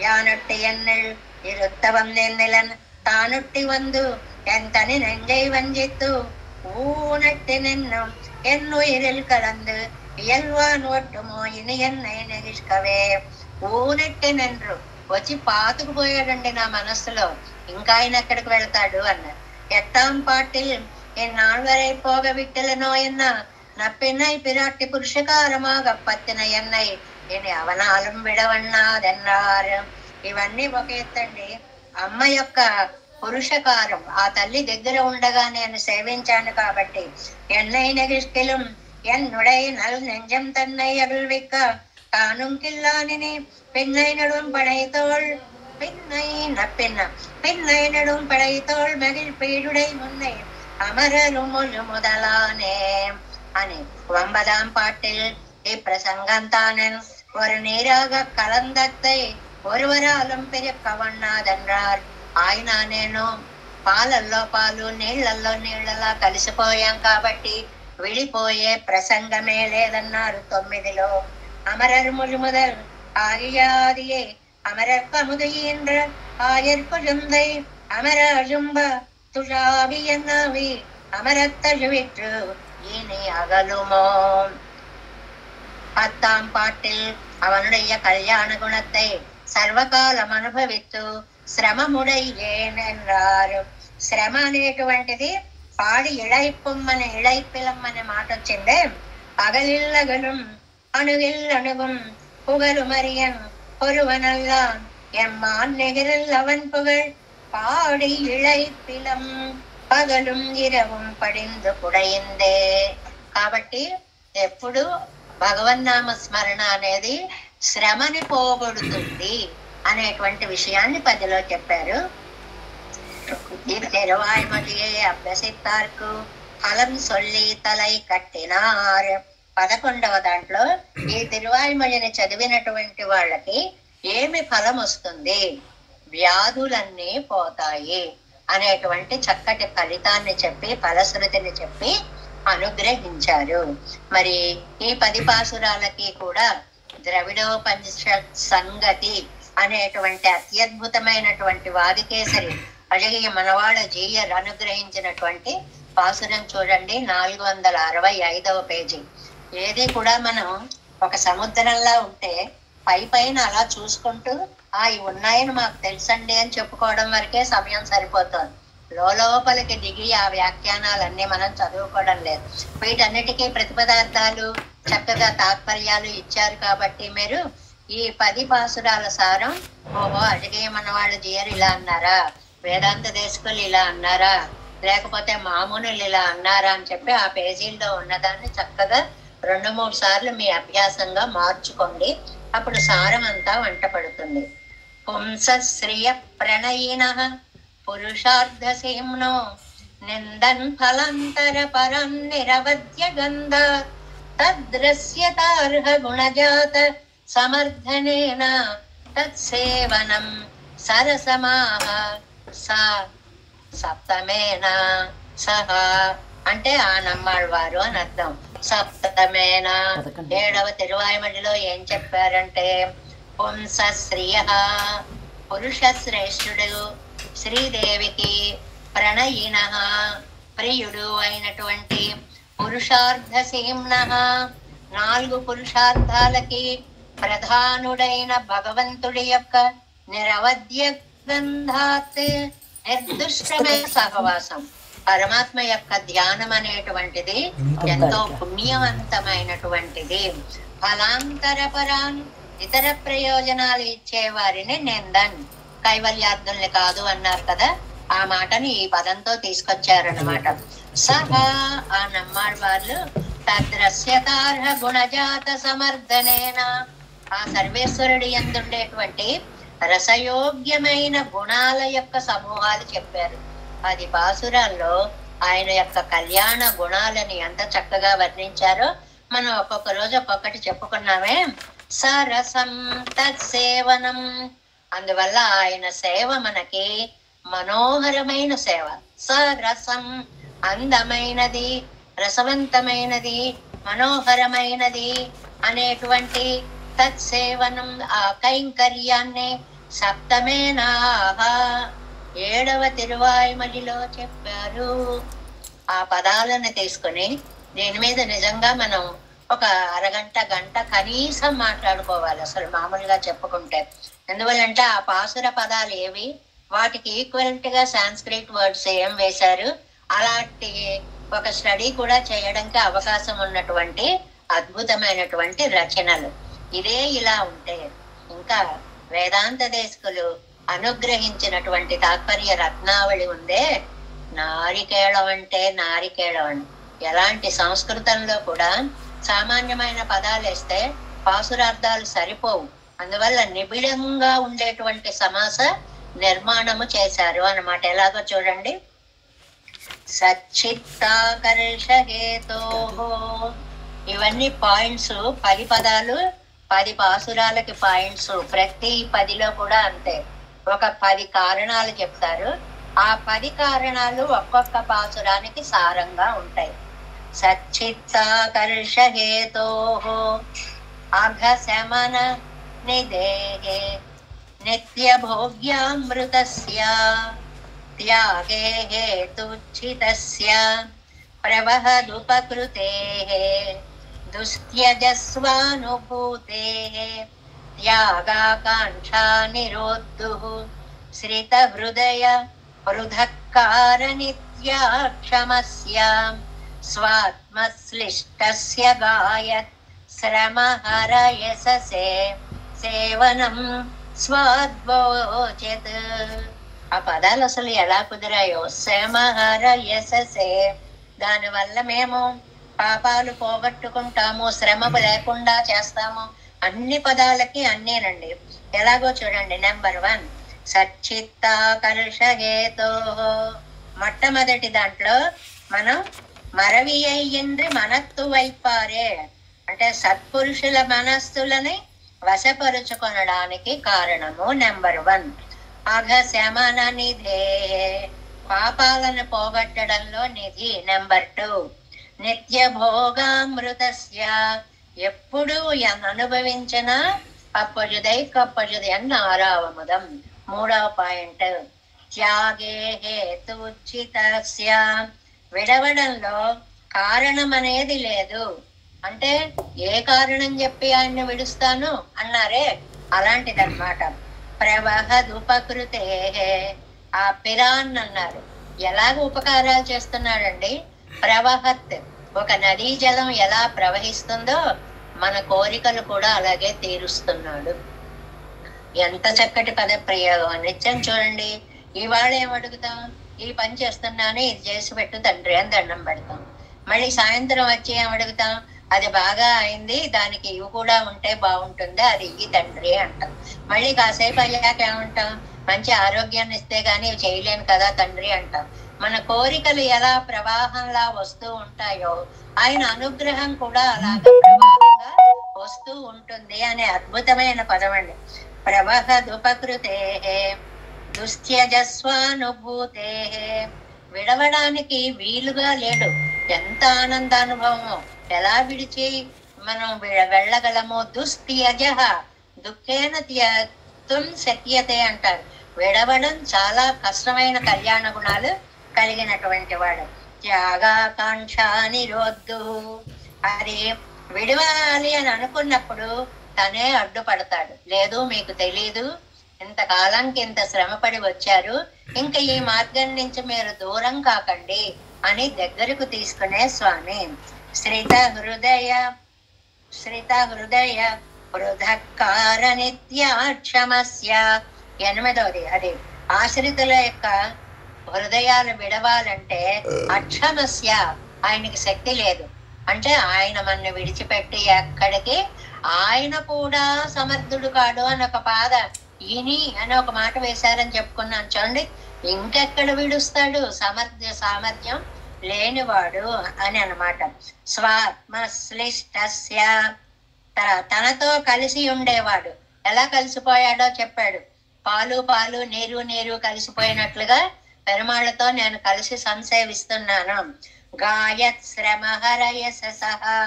యానొట్టి ఎన్నెల్ ఇరుత్తవం నెన్నెలన్ తానుట్టి వందు ఎంతని నెంజై వంజిత్తు ஊனட்டு நின்னும் என் உயிரில் கலந்து இயல்வான் ஒட்டுமோ இனி என்னை நெகிஷ்கவே. ఊనెట్టే నిన్ను వచ్చి పాతుకుపోయాడండి నా మనస్సులో, ఇంకా ఆయన ఎక్కడికి వెళ్తాడు అన్నారు. 8ஆம் பாட்டில் என் நால்வரை போக விட்டலனோ என்ன நப்பினை பிராட்டி పురుషకారமாக పత్తిన ఎన్నై ఇని అవనాలం విడవన్నాదన్నారు. ఇవన్నీ ఒక ఎత్తండి. అమ్మ యొక్క పురుషకారం, ఆ తల్లి దగ్గర ఉండగా నేను సేవించాను కాబట్టి. ఎన్నై నెగిష్కిలం ఎన్నుడై నల్ నెంజం తన్నై అరుள்விக்க தானும் கில்லானினே பெண்ணை நடும் படைத்தோள் பெண்ணை நடும் படைத்தோள் மகிழ் பீடுடை முன்னை அமரரும் முழு முதலானே అని. 9ஆம் பாட்டில் இப்பிரசங்கம் தானன் ஒரு நீராக கலந்தத்தை ஒருவராலும் పెరగవన్నాదన్రార్. ఆయన నేను పాలల్లో పాలు నీళ్లలో నీళ్లలా కలిసిపోయాం కాబట్టి విడిపోయే ప్రసంగమే లేదన్నారు 9లో. அமரர் முழு முதல் ஆகியாதியே அமரற்பமுதையின்ற ஆயர்குழுந்தை அமர அழும்ப துழாவி என்னாவி அமரத்தழுவிற்று இனி அகலுமோ. 10ஆம் பாட்டில் அவனுடைய கல்யாண குணத்தை సర్వకాలం అనుభవిస్తూ శ్రమముడయ్యేన్ என்றாరు. శ్రమ అనేటువంటిది పాడి ఇళైప్పొమ్మని ఇళైపిలమ్మనే మాట వచ్చిందే. పగలిల్లగலும் அணுகில் அணுகும் புகழுமரியன் ஒருவனல்லான் எம்மான் நெகிரில் அவன் புகழ் பாடி இழைப்பிலம் పగலும் ఇరవం పడిందు కుడయిందే. కాబట్టి ఎప్పుడు భగవన్నామ స్మరణ అనేది శ్రమని పోగొడుతుంది అనేటువంటి విషయాన్ని 10లో చెప్పారు. తిరువాய்మொழியை అభ్యసిத்தார்కు ఫలం సొల్లి తలై కట్టినార్. 11వ దాంట్లో ఈ తిరువాయిమొழிని చదివినటువంటి వాళ్ళకి ఏమి ఫలం వస్తుంది, వ్యాధులన్నీ పోతాయి అనేటువంటి చక్కటి ఫలితాన్ని చెప్పి ఫలశ్రుతిని చెప్పి అనుగ్రహించారు. మరి ఈ 10 పాసురాలకి కూడా ద్రవిడోపనిషత్ సంగతి అనేటువంటి అత్యద్భుతమైనటువంటి వాదికేసరి అழகிய మనవాళ్ళ జీయర్ అనుగ్రహించినటువంటి పాసురం చూడండి, 465వ పేజీ. ఏది కూడా మనం ఒక సముద్రంలా ఉంటే పైన అలా చూసుకుంటూ ఇవి ఉన్నాయని మాకు తెలుసండి అని చెప్పుకోవడం వరకే సమయం సరిపోతుంది. లోపలికి దిగి ఆ వ్యాఖ్యానాలన్నీ మనం చదువుకోవడం లేదు. వీటన్నిటికీ ప్రతిపదార్థాలు చక్కగా తాత్పర్యాలు ఇచ్చారు కాబట్టి మీరు ఈ 10 పాసురాల సారం, ఓహో అడిగే మన వాళ్ళు జీయరు ఇలా అన్నారా, వేదాంత దేశకులు ఇలా అన్నారా, లేకపోతే మామూనులు ఇలా అన్నారా అని చెప్పి ఆ పేజీల్లో ఉన్నదాన్ని చక్కగా 2-3 సార్లు మీ అభ్యాసంగా మార్చుకోండి. అప్పుడు సారం అంతా వంట పడుతుంది. పుంసశ్రియ ప్రణయిన పురుషార్థసేమ్నో నిందన్ ఫలాంతర పరం నిరవధ్య గంధ తద్రస్యతార్హ గుణజాత సమర్థనేన తత్సేవనం సరసమాహ సా సప్తమేన సహ అంటే ఆ నమ్మాళ్వారు అని అర్థం. సప్తమేన 7వ తిరువాయిమడిలో ఏం చెప్పారంటే పుంసశ్రియ పురుష శ్రేష్ఠుడు శ్రీదేవికి ప్రణయిన ప్రియుడు అయినటువంటి పురుషార్థసీమ్న 4 పురుషార్థాలకి ప్రధానుడైన భగవంతుడి యొక్క నిరవధ్య గంధాత్ నిర్దుష్టమైన సహవాసం. పరమాత్మ యొక్క ధ్యానం అనేటువంటిది ఎంతో పుణ్యవంతమైనటువంటిది. ఫలాంతరపరాన్ ఇతర ప్రయోజనాలు ఇచ్చే వారిని నిందన్ కైవల్యార్థుల్ని కాదు అన్నారు కదా, ఆ మాటని ఈ పదంతో తీసుకొచ్చారన్నమాట. సహా ఆ నమ్మాళ్వార్లు తద్రస్యతార్హ గుణజాత సమర్థనేన ఆ సర్వేశ్వరుడి యందుండేటువంటి రసయోగ్యమైన గుణాల యొక్క సమూహాలు చెప్పారు. 10 పాసురాల్లో ఆయన యొక్క కళ్యాణ గుణాలని ఎంత చక్కగా వర్ణించారో మనం ఒక్కొక్క రోజు ఒక్కొక్కటి చెప్పుకున్నామే. సరసం తత్సేవనం, అందువల్ల ఆయన సేవ మనకి మనోహరమైన సేవ. సరసం అందమైనది, రసవంతమైనది, మనోహరమైనది అనేటువంటి తత్సేవనం ఆ కైంకర్యాన్ని సప్తమేనాహ 7వ తిరువాయిమడిలో చెప్పారు. ఆ పదాలను తీసుకుని దీని మీద నిజంగా మనం ఒక అరగంట గంట కనీసం మాట్లాడుకోవాలి అసలు మామూలుగా చెప్పుకుంటే. ఎందువల్లంటే ఆ పాసుర పదాలు ఏవి, వాటికి ఈక్వలెంట్ గా సాంస్క్రిట్ వర్డ్స్ ఏం వేశారు, అలాంటి ఒక స్టడీ కూడా చేయడానికి అవకాశం ఉన్నటువంటి అద్భుతమైనటువంటి రచనలు. ఇదే ఇలా ఉంటే ఇంకా వేదాంత దేశకులు అనుగ్రహించినటువంటి తాత్పర్య రత్నావళి ఉందే, నారికేళం అంటే నారికేళం అని. ఎలాంటి సంస్కృతంలో కూడా సామాన్యమైన పదాలు వేస్తే పాసురార్థాలు సరిపోవు, అందువల్ల నిబిడంగా ఉండేటువంటి సమాస నిర్మాణము చేశారు అన్నమాట. ఎలాగో చూడండి. సచ్చిత్తాకర్షహేతో, ఇవన్నీ పాయింట్స్. 10 పదాలు 10 పాసురాలకి పాయింట్స్. ప్రతి 10లో కూడా అంతే, ఒక 10 కారణాలు చెప్తారు. ఆ 10 కారణాలు ఒక్కొక్క పాసురానికి సారంగా ఉంటాయి. సచ్చిత్తాకర్షహేతో అఘశమన నిదేహే నిత్య భోగ్యామృతస్య త్యాగే హేతుచ్చితస్య ప్రవహదుపకృతేః దుస్త్యజస్వానుభూతేః త్యాగాకాంక్షా నిరోద్ధుః శ్రిత హృదయ పృథక్కార నిత్యాక్షమస్య స్వాత్మశ్లిష్టస్య గాయత్ శ్రమహర యశసే సేవనం స్వాద్వోచత్. ఆ పదాలు అసలు ఎలా కుదిరాయో. శ్రమహర యశసే, దానివల్ల మేము పాపాలు పోగొట్టుకుంటాము, శ్రమ లేకుండా చేస్తాము. అన్ని పదాలకి అన్నేనండి. ఎలాగో చూడండి. నెంబర్ 1 సచ్చిత్తాకర్షహేతో. మొట్టమొదటి దాంట్లో మనం మరవి అయ్యింది మనత్తు వైపారే అంటే సత్పురుషుల మనస్సులని వశపరుచుకొనడానికి కారణము. నెంబర్ 1 అఘశమన నిధే, పాపాలను పోగొట్టడంలో నిధి. నెంబర్ 2 నిత్య భోగామృతస్య, ఎప్పుడు అనుభవించిన అప్పజుదై కప్పజుది అన్న 6వముదం. 3వ పాయింట్ త్యాగే హేతుచితస్య, విడవడంలో కారణం అనేది లేదు. అంటే ఏ కారణం చెప్పి ఆయన్ని విడుస్తాను అన్నారే, అలాంటిదన్నమాట. ప్రవహదుపకృతే, ఆ పిరాన్ అన్నారు. ఎలాగ ఉపకారాలు చేస్తున్నాడండి. ప్రవహత్, ఒక నదీ జలం ఎలా ప్రవహిస్తుందో మన కోరికలు కూడా అలాగే తీరుస్తున్నాడు. ఎంత చక్కటి పద ప్రయోగం. నిత్యం చూడండి, ఇవాళ ఏమడుగుతాం, ఈ పని చేస్తున్నాను, ఇది చేసి పెట్టు తండ్రి అని దండం పెడతాం. మళ్ళీ సాయంత్రం వచ్చి ఏమడుగుతాం, అది బాగా అయింది, దానికి ఇవి కూడా ఉంటే బాగుంటుంది, అది ఇయ్యి తండ్రి అంటాం. మళ్ళీ కాసేపు అయ్యాక ఏమంటాం, మంచి ఆరోగ్యాన్ని ఇస్తే గానీ ఇవి చేయలేను కదా తండ్రి అంటాం. మన కోరికలు ఎలా ప్రవాహంలా వస్తూ ఉంటాయో ఆయన అనుగ్రహం కూడా అలాగే ప్రవాహంగా వస్తూ ఉంటుంది అనే అద్భుతమైన పదం అండి. ప్రవహదుపకృతే దుస్త్యజస్వానుభూతే. విడవడానికి వీలుగా లేడు. ఎంత ఆనందానుభవమో, ఎలా విడిచి మనం వెళ్ళగలమో. దుస్త్యజ దుఃఖేన త్యక్తుం శక్యతే అంటారు. విడవడం చాలా కష్టమైన కళ్యాణ గుణాలు కలిగినటువంటి వాడు. త్యాగాకాంక్ష నిరోధు. అది విడవాలి అని అనుకున్నప్పుడు తనే అడ్డుపడతాడు. లేదు మీకు తెలీదు, ఇంతకాలానికి ఇంత శ్రమపడి వచ్చారు, ఇంకా ఈ మార్గం నుంచి మీరు దూరం కాకండి అని దగ్గరకు తీసుకునే స్వామి. శ్రిత హృదయ హృదకార నిత్యాక్షమస్య. 8వది అది ఆశ్రితుల యొక్క హృదయాలు విడవాలంటే అక్షమస్య, ఆయనకి శక్తి లేదు. అంటే ఆయన మన విడిచిపెట్టి ఎక్కడికి, ఆయన కూడా సమర్థుడు కాడు అని ఒక పాద ఈని అని ఒక మాట వేశారని చెప్పుకున్నాను చూడండి. ఇంకెక్కడ విడుస్తాడు, సామర్థ్యం లేనివాడు అని అన్నమాట. స్వాత్మశ్లిష్టస్య, తనతో కలిసి ఉండేవాడు. ఎలా కలిసిపోయాడో చెప్పాడు. పాలు నీరు నీరు కలిసిపోయినట్లుగా పెరుమాళ్లతో నేను కలిసి సంసేవిస్తున్నాను. గాయత్ శ్రమహరయస సహా.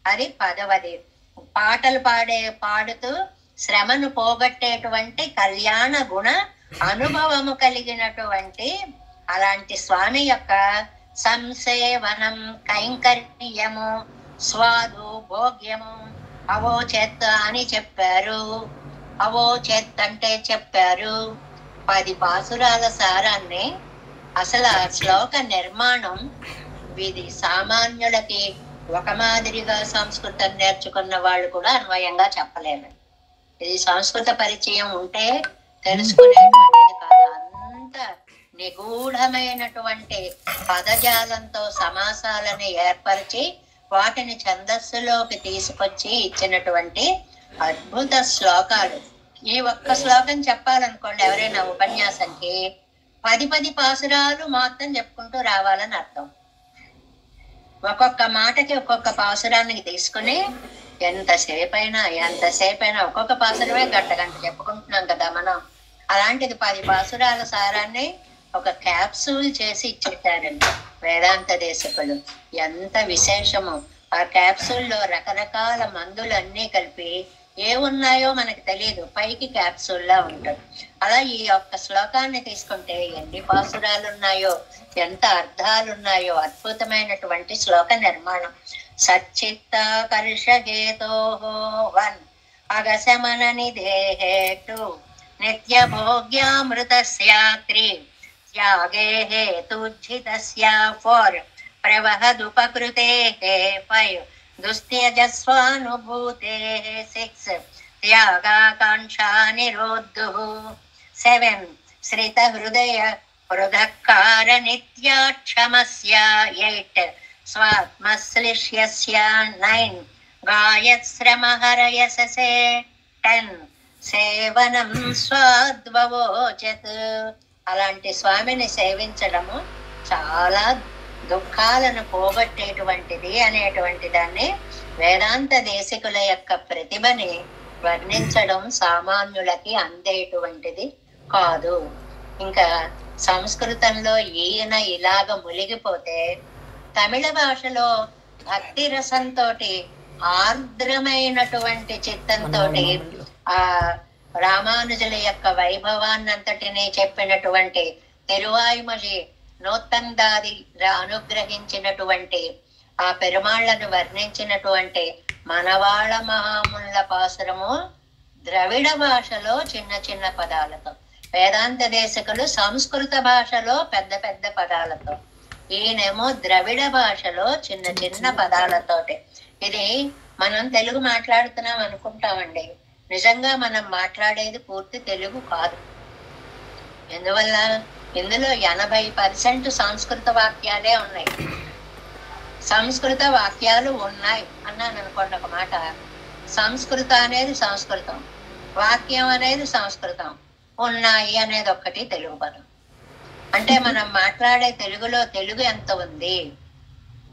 అది 10వది. పాటలు పాడుతూ శ్రమను పోగొట్టేటువంటి కళ్యాణ గుణ అనుభవము కలిగినటువంటి అలాంటి స్వామి యొక్క సంసేవనం, కైంకర్యము, స్వాదు, భోగ్యము. అవోచెత్ అని చెప్పారు. అవోచెత్ అంటే చెప్పారు. 10 పాసురాల సారాన్ని అసలు ఆ శ్లోక నిర్మాణం ఇది సామాన్యులకి ఒక మాదిరిగా సంస్కృతం నేర్చుకున్న వాళ్ళు కూడా అన్వయంగా చెప్పలేరు. ఇది సంస్కృత పరిచయం ఉంటే తెలుసుకునేటువంటిది కాదు. అంత నిగూఢమైనటువంటి పదజాలంతో సమాసాలని ఏర్పరిచి వాటిని ఛందస్సులోకి తీసుకొచ్చి ఇచ్చినటువంటి అద్భుత శ్లోకాలు. ఈ ఒక్క శ్లోకం చెప్పాలనుకోండి ఎవరైనా ఉపన్యాసానికి 10 పాసురాలు మొత్తం చెప్పుకుంటూ రావాలని అర్థం. ఒక్కొక్క మాటకి ఒక్కొక్క పాసురానికి తీసుకుని ఎంతసేపైనా ఒక్కొక్క పాసురమే గంట చెప్పుకుంటున్నాం కదా మనం. అలాంటిది 10 పాసురాల సారాన్ని ఒక క్యాప్సూల్ చేసి ఇచ్చేసారండి వేదాంత దేశకులు. ఎంత విశేషము. ఆ క్యాప్సూల్లో రకరకాల మందులన్నీ కలిపి ఏ ఉన్నాయో మనకు తెలియదు, పైకి క్యాప్సూల్లా ఉంటుంది. అలా ఈ ఒక్క శ్లోకాన్ని తీసుకుంటే ఎన్ని పాసురాలు ఉన్నాయో, ఎంత అర్థాలు ఉన్నాయో. అద్భుతమైనటువంటి శ్లోక నిర్మాణం. సచ్చిత్తాకర్షగేతో 1 అగశమన నిధేహే 2 నిత్య భోగ్యామృతస్య 3 త్యాగే హేతుజ్జితస్య 4 ప్రవహదుపకృతే 5 దుస్త్యజస్వానుభూతే 6 త్యాగాకాంక్షా నిరోధు 7 శ్రిత హృదయ హృదకార నిత్యాక్షమస్య 8 స్వాత్మశ్లిష్యస్య 9 గాయత్ శ్రమహరయససే 10 సేవనం స్వాద్వవోచత్. అలాంటి స్వామిని సేవించడము చాలా దుఃఖాలను పోగొట్టేటువంటిది అనేటువంటి దాన్ని వేదాంత దేశికుల యొక్క ప్రతిభని వర్ణించడం సామాన్యులకి అందేటువంటిది కాదు. ఇంకా సంస్కృతంలో ఈయన ఇలాగ మునిగిపోతే తమిళ భాషలో భక్తి రసంతో ఆర్ద్రమైనటువంటి చిత్తంతో ఆ రామానుజుల యొక్క వైభవాన్నంతటినీ చెప్పినటువంటి తిరువాయుమలి నూతందాది అనుగ్రహించినటువంటి ఆ పెరుమాళ్లను వర్ణించినటువంటి మనవాళ మహాముళ్ళ పాసురము ద్రవిడ భాషలో చిన్న చిన్న పదాలతో, వేదాంత దేశకులు సంస్కృత భాషలో పెద్ద పెద్ద పదాలతో, ఈయనేమో ద్రవిడ భాషలో చిన్న చిన్న పదాలతోటి. ఇది మనం తెలుగు మాట్లాడుతున్నాం అనుకుంటామండి, నిజంగా మనం మాట్లాడేది పూర్తి తెలుగు కాదు. ఎందువల్ల ఇందులో 80% సంస్కృత వాక్యాలే ఉన్నాయి. సంస్కృత వాక్యాలు ఉన్నాయి అన్నాను అనుకోండి ఒక మాట. సంస్కృత అనేది సంస్కృతం, వాక్యం అనేది సంస్కృతం, ఉన్నాయి అనేది ఒక్కటి తెలుగు పదం. అంటే మనం మాట్లాడే తెలుగులో తెలుగు ఎంత ఉంది,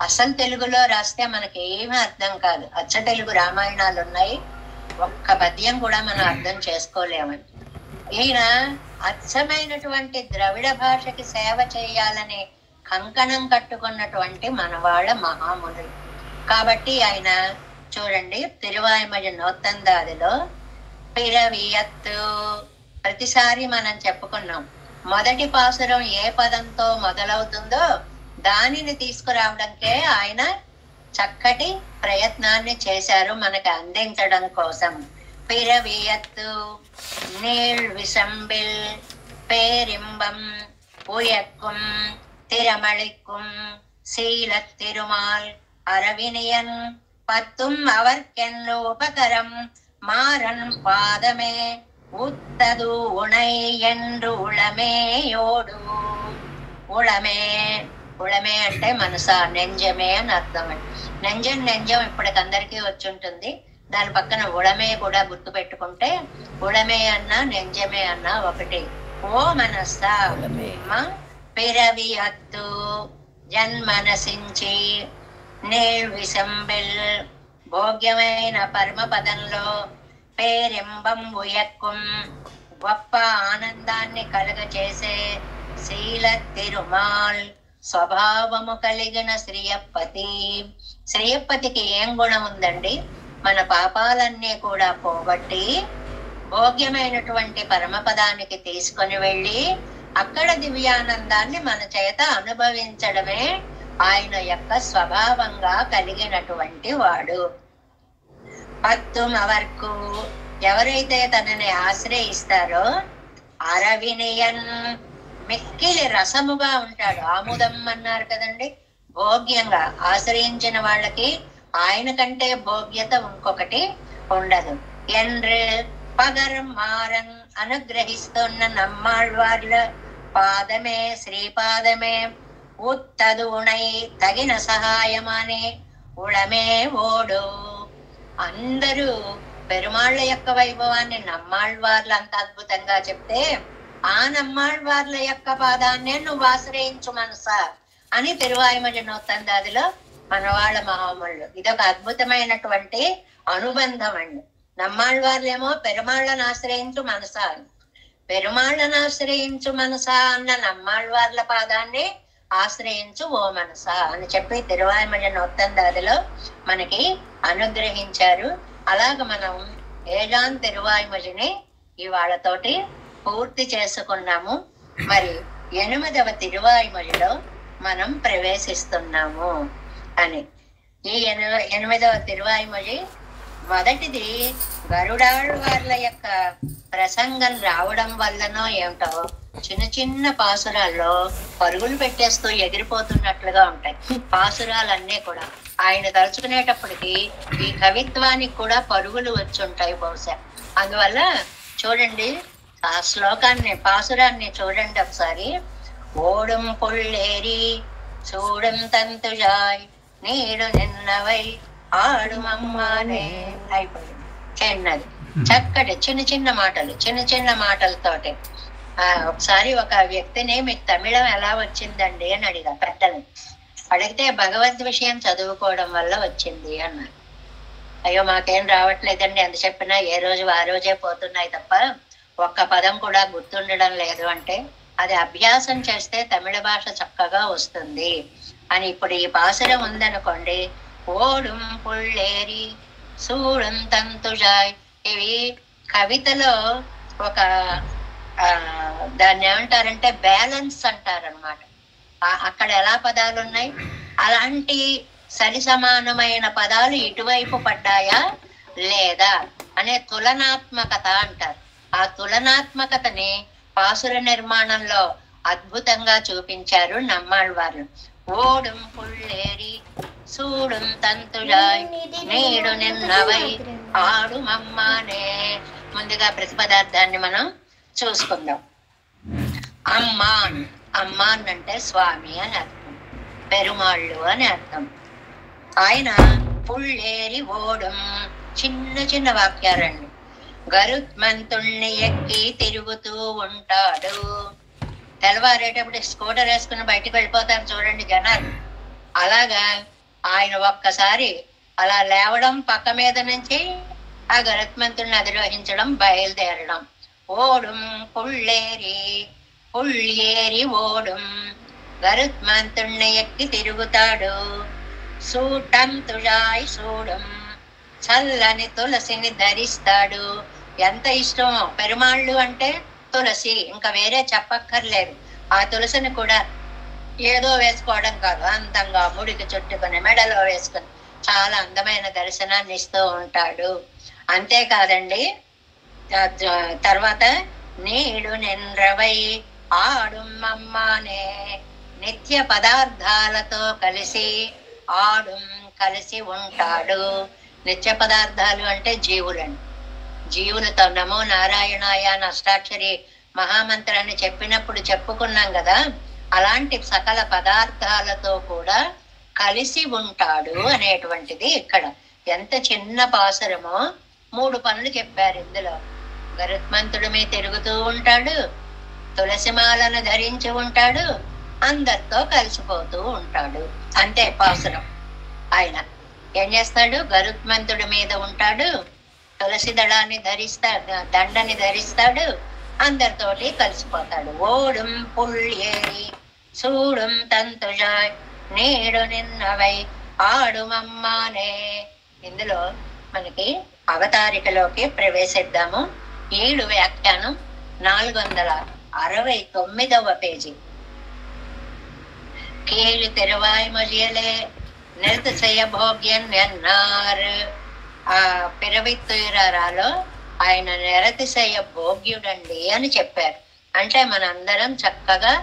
అసలు తెలుగులో రాస్తే మనకి ఏమీ అర్థం కాదు. అచ్చ తెలుగు రామాయణాలు ఉన్నాయి, ఒక్క పద్యం కూడా మనం అర్థం చేసుకోలేమని. ఈయన అచ్చమైనటువంటి ద్రవిడ భాషకి సేవ చేయాలని కంకణం కట్టుకున్నటువంటి మనవాళ్ళ మహాముని. కాబట్టి ఆయన చూడండి, తిరువాయిమొഴി నూతందాదిలో పిరవియత్తు ప్రతిసారి మనం చెప్పుకున్నాం. మొదటి పాసురం ఏ పదంతో మొదలవుతుందో దానిని తీసుకురావడానికే ఆయన చక్కటి ప్రయత్నాన్ని చేశారు మనకి అందించడం కోసం. పిరవియత్తు నీల్ విసంబిల్ పేరింబం ఉయక్కుం తిరమళిక్కుం శీల తిరుమాల్ అరవినియన్ పత్తుం అవర్కెన్లో ఉపకరం మారన్ పాదమే ఉత్తదు ఉణై ఎండు ఉళమేయోడు. ఉళమే ఉళమే అంటే మనస, నెంజమే అని అర్థం అండి. నెంజం ఇప్పటికందరికీ వచ్చి ఉంటుంది. దాని పక్కన ఉళమే కూడా గుర్తు పెట్టుకుంటే ఉళమే అన్నా నెంజమే అన్నా ఒకటి. ఓ మనస్స పిరవి హత్తు జన్మనసించి నిర్విసంబిల్ భోగ్యమైన పరమపదంలో పేరింబం ఉయక్కుం గొప్ప ఆనందాన్ని కలుగచేసే శీల తిరుమాల్ స్వభావము కలిగిన శ్రీయప్పతి. శ్రీయప్పతికి ఏం గుణం ఉందండి? మన పాపాలన్నీ కూడా పోగొట్టి భోగ్యమైనటువంటి పరమపదానికి తీసుకొని వెళ్ళి అక్కడ దివ్యానందాన్ని మన చేత అనుభవించడమే ఆయన యొక్క స్వభావంగా కలిగినటువంటి వాడు. పత్తుం అవర్కు ఎవరైతే తనని ఆశ్రయిస్తారో అరవినియన్ మిక్కిలి రసముగా ఉంటాడు. ఆముదం అన్నారు కదండి, భోగ్యంగా. ఆశ్రయించిన వాళ్ళకి ఆయన కంటే భోగ్యత ఇంకొకటి ఉండదు. ఎండ్రు పగరం మారన్ అనుగ్రహిస్తున్న నమ్మాళ్వార్ల పాదమే శ్రీపాదమే ఉత్తదు ఉణై తగిన సహాయమని ఉళమే ఓడు. అందరూ పెరుమాళ్ళ యొక్క వైభవాన్ని నమ్మాళ్వార్లు అంత అద్భుతంగా చెప్తే ఆ నమ్మాళ్వార్ల యొక్క పాదాన్నే నువ్వు ఆశ్రయించు మనసా అని తిరువాయిమొഴി నూతందాదిలో మనవాళ్ళ మహాముళ్ళు. ఇదొక అద్భుతమైనటువంటి అనుబంధం అండి. నమ్మాళ్వార్లేమో పెరుమాళ్ళను ఆశ్రయించు మనసా అని, పెరుమాళ్ళను ఆశ్రయించు మనసా అన్న నమ్మాళ్వార్ల పాదాన్ని ఆశ్రయించు ఓ మనసా అని చెప్పి తిరువాయిమొഴി నూతందాదిలో మనకి అనుగ్రహించారు. అలాగ మనం ఏజాన్ తిరువాయిమొഴിని ఇవాళతోటి పూర్తి చేసుకున్నాము. మరి 8వ తిరువాయిమొഴിలో మనం ప్రవేశిస్తున్నాము అని. ఈ 8వ తిరువాయిమొഴి మొదటిది గరుడాళ్వార్ల యొక్క ప్రసంగం రావడం వల్లనో ఏమిటో చిన్న చిన్న పాసురాల్లో పరుగులు పెట్టేస్తూ ఎగిరిపోతున్నట్లుగా ఉంటాయి పాసురాలన్నీ కూడా. ఆయన తలుచుకునేటప్పటికి ఈ కవిత్వానికి కూడా పరుగులు వచ్చి ఉంటాయి బహుశా. అందువల్ల చూడండి ఆ శ్లోకాన్ని, పాసురాన్ని చూడండి ఒకసారి. ఓడుం పుళ్ళేరి చూడం తంతుజాయ్ నీడు నిన్నవై ఆడుమమ్మానే అయిపోయింది. చిన్నది చక్కటి చిన్న చిన్న మాటలతోటి. ఒకసారి ఒక వ్యక్తిని మీకు తమిళం ఎలా వచ్చిందండి అని అడిగా పెద్దలు. అడిగితే భగవద్ విషయం చదువుకోవడం వల్ల వచ్చింది అన్నారు. అయ్యో మాకేం రావట్లేదండి, ఎంత చెప్పినా ఏ రోజు ఆ రోజే పోతున్నాయి తప్ప ఒక్క పదం కూడా గుర్తుండడం లేదు అంటే అది అభ్యాసం చేస్తే తమిళ భాష చక్కగా వస్తుంది అని. ఇప్పుడు ఈ పాసురం ఉందనుకోండి, ఓడుం పుళ్ళేరి సూడుం తంతుజాయ్, ఇవి కవితలో ఒక దాన్ని ఏమంటారంటే బ్యాలెన్స్ అంటారనమాట. అక్కడ ఎలా పదాలు ఉన్నాయి అలాంటి సరి సమానమైన పదాలు ఇటువైపు పడ్డాయా లేదా అనే తులనాత్మకత అంటారు. ఆ తులనాత్మకతని పాసుర నిర్మాణంలో అద్భుతంగా చూపించారు నమ్మాళ్వార్లు. ఓడుం పుళ్ళేరి సూడుం తంతుజాయ్ నీడు నిన్నవై ఆడు మమ్మానే. ముందుగా ప్రతిపదార్థాన్ని మనం చూసుకుందాం. అమ్మాన్ అంటే స్వామి అని అర్థం, పెరుమాళ్ళు అని అర్థం. ఆయన పుళ్ళేరి ఓడం. చిన్న చిన్న వాక్యాలండి. గరుత్మంతుణ్ణి ఎక్కి తిరుగుతూ ఉంటాడు. తెల్లవారేటప్పుడు స్కూటర్ వేసుకుని బయటకు వెళ్ళిపోతారు చూడండి జనాలు. అలాగా ఆయన ఒక్కసారి అలా లేవడం, పక్క మీద నుంచి ఆ గరుత్మంతుడిని అధిరోహించడం, బయలుదేరడం. ఓడుం పుళ్ళేరి, పుళ్ళేరి ఓడుం, గరుత్మంతుణ్ణి ఎక్కి తిరుగుతాడు. సూటం తుజాయ్ సూడం, చల్లని తులసిని ధరిస్తాడు. ఎంత ఇష్టమో పెరుమాళ్ళు అంటే తులసి, ఇంకా వేరే చెప్పక్కర్లేదు. ఆ తులసిని కూడా ఏదో వేసుకోవడం కాదు, అందంగా ముడికి చుట్టుకొని మెడలో వేసుకొని చాలా అందమైన దర్శనాన్ని ఇస్తూ ఉంటాడు. అంతేకాదండి, తర్వాత నీడు నిండ్రవై ఆడుమ్మమ్మానే, నిత్య పదార్థాలతో కలిసి కలిసి ఉంటాడు. నిత్య పదార్థాలు అంటే జీవులండి. జీవులతో నమో నారాయణాయ అని అష్టాక్షరి మహామంత్రాన్ని చెప్పినప్పుడు చెప్పుకున్నాం కదా, అలాంటి సకల పదార్థాలతో కూడా కలిసి ఉంటాడు అనేటువంటిది ఇక్కడ. ఎంత చిన్న పాసురమో 3 పనులు చెప్పారు ఇందులో. గరుత్మంతుడి మీద తిరుగుతూ ఉంటాడు, తులసిమాలను ధరించి ఉంటాడు, అందరితో కలిసిపోతూ ఉంటాడు. అంతే పాసురం. ఆయన ఏం చేస్తాడు? గరుత్మంతుడి మీద ఉంటాడు, తులసి దండని ధరిస్తాడు, అందరితోటి కలిసిపోతాడు. ఓడుం పుళ్ళేరి సూడుం తంతుజాయ్ నీడు నిన్నవై ఆడుమమ్మానే. ఇందులో మనకి అవతారికలోకి ప్రవేశిద్దాము. 7 వ్యాఖ్యానం 469వ పేజీ. కీళ్ళు తెరువాయి మజియలే నిరత చెయ్య భోగ్యం ఎన్నారు. ఆ పిరవిత్తురాలో ఆయన నిరతిశయ భోగ్యుడండి అని చెప్పారు. అంటే మనందరం చక్కగా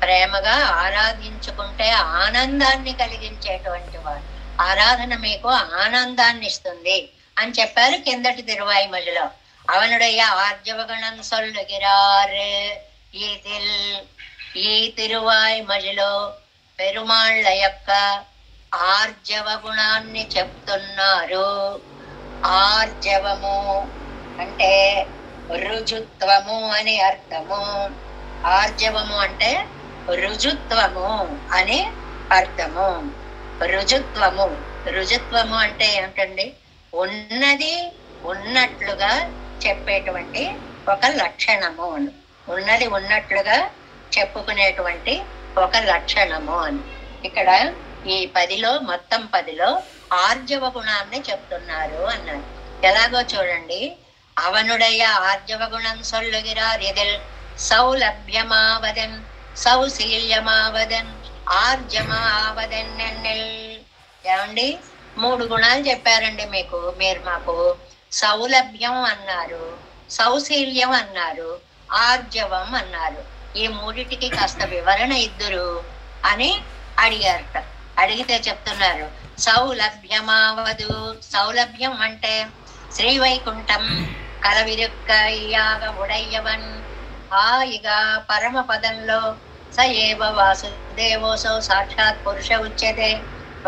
ప్రేమగా ఆరాధించుకుంటే ఆనందాన్ని కలిగించేటువంటి వాడు. ఆరాధన మీకు ఆనందాన్ని ఇస్తుంది అని చెప్పారు కిందటి తిరువాయిమొழிలో. అవనుடைய ఆర్జవగణం సొల్లుగిరారు. ఈ తిరువాయిమొழிలో పెరుమాళ్ళ యొక్క ఆర్జవ గుణాన్ని చెప్తున్నారు. ఆర్జవము అంటే రుజుత్వము అని అర్థము. ఆర్జవము అంటే రుజుత్వము అని అర్థము. రుజుత్వము అంటే ఏమిటండి? ఉన్నది ఉన్నట్లుగా చెప్పేటువంటి ఒక లక్షణము అని. ఉన్నది ఉన్నట్లుగా చెప్పుకునేటువంటి ఒక లక్షణము అని. ఇక్కడ ఈ 10లో మొత్తం 10లో ఆర్జవ గుణాన్ని చెప్తున్నారు అన్నారు. ఎలాగో చూడండి. అవనుడయ ఆర్జవ గుణం సొల్లుగిరార్ ఇదిల్ సౌలభ్యమావదన్ సౌశీల్యమావదన్ ఆర్జమావదన్. ఏమండి 3 గుణాలు చెప్పారండి మీకు. మీరు మాకు సౌలభ్యం అన్నారు, సౌశీల్యం అన్నారు, ఆర్జవం అన్నారు. ఈ 3టికి కాస్త వివరణ ఇద్దురు అని అడిగారట. అడిగితే చెప్తున్నారు సౌలభ్యమావదు. సౌలభ్యం అంటే శ్రీవైకుంఠం కలవిరుక్కయ్యాగ ఉడయ్యవన్ హాయిగా పరమపదంలో స ఏవ వాసుదేవోసౌ సాక్షాత్ పురుష ఉచ్యతే.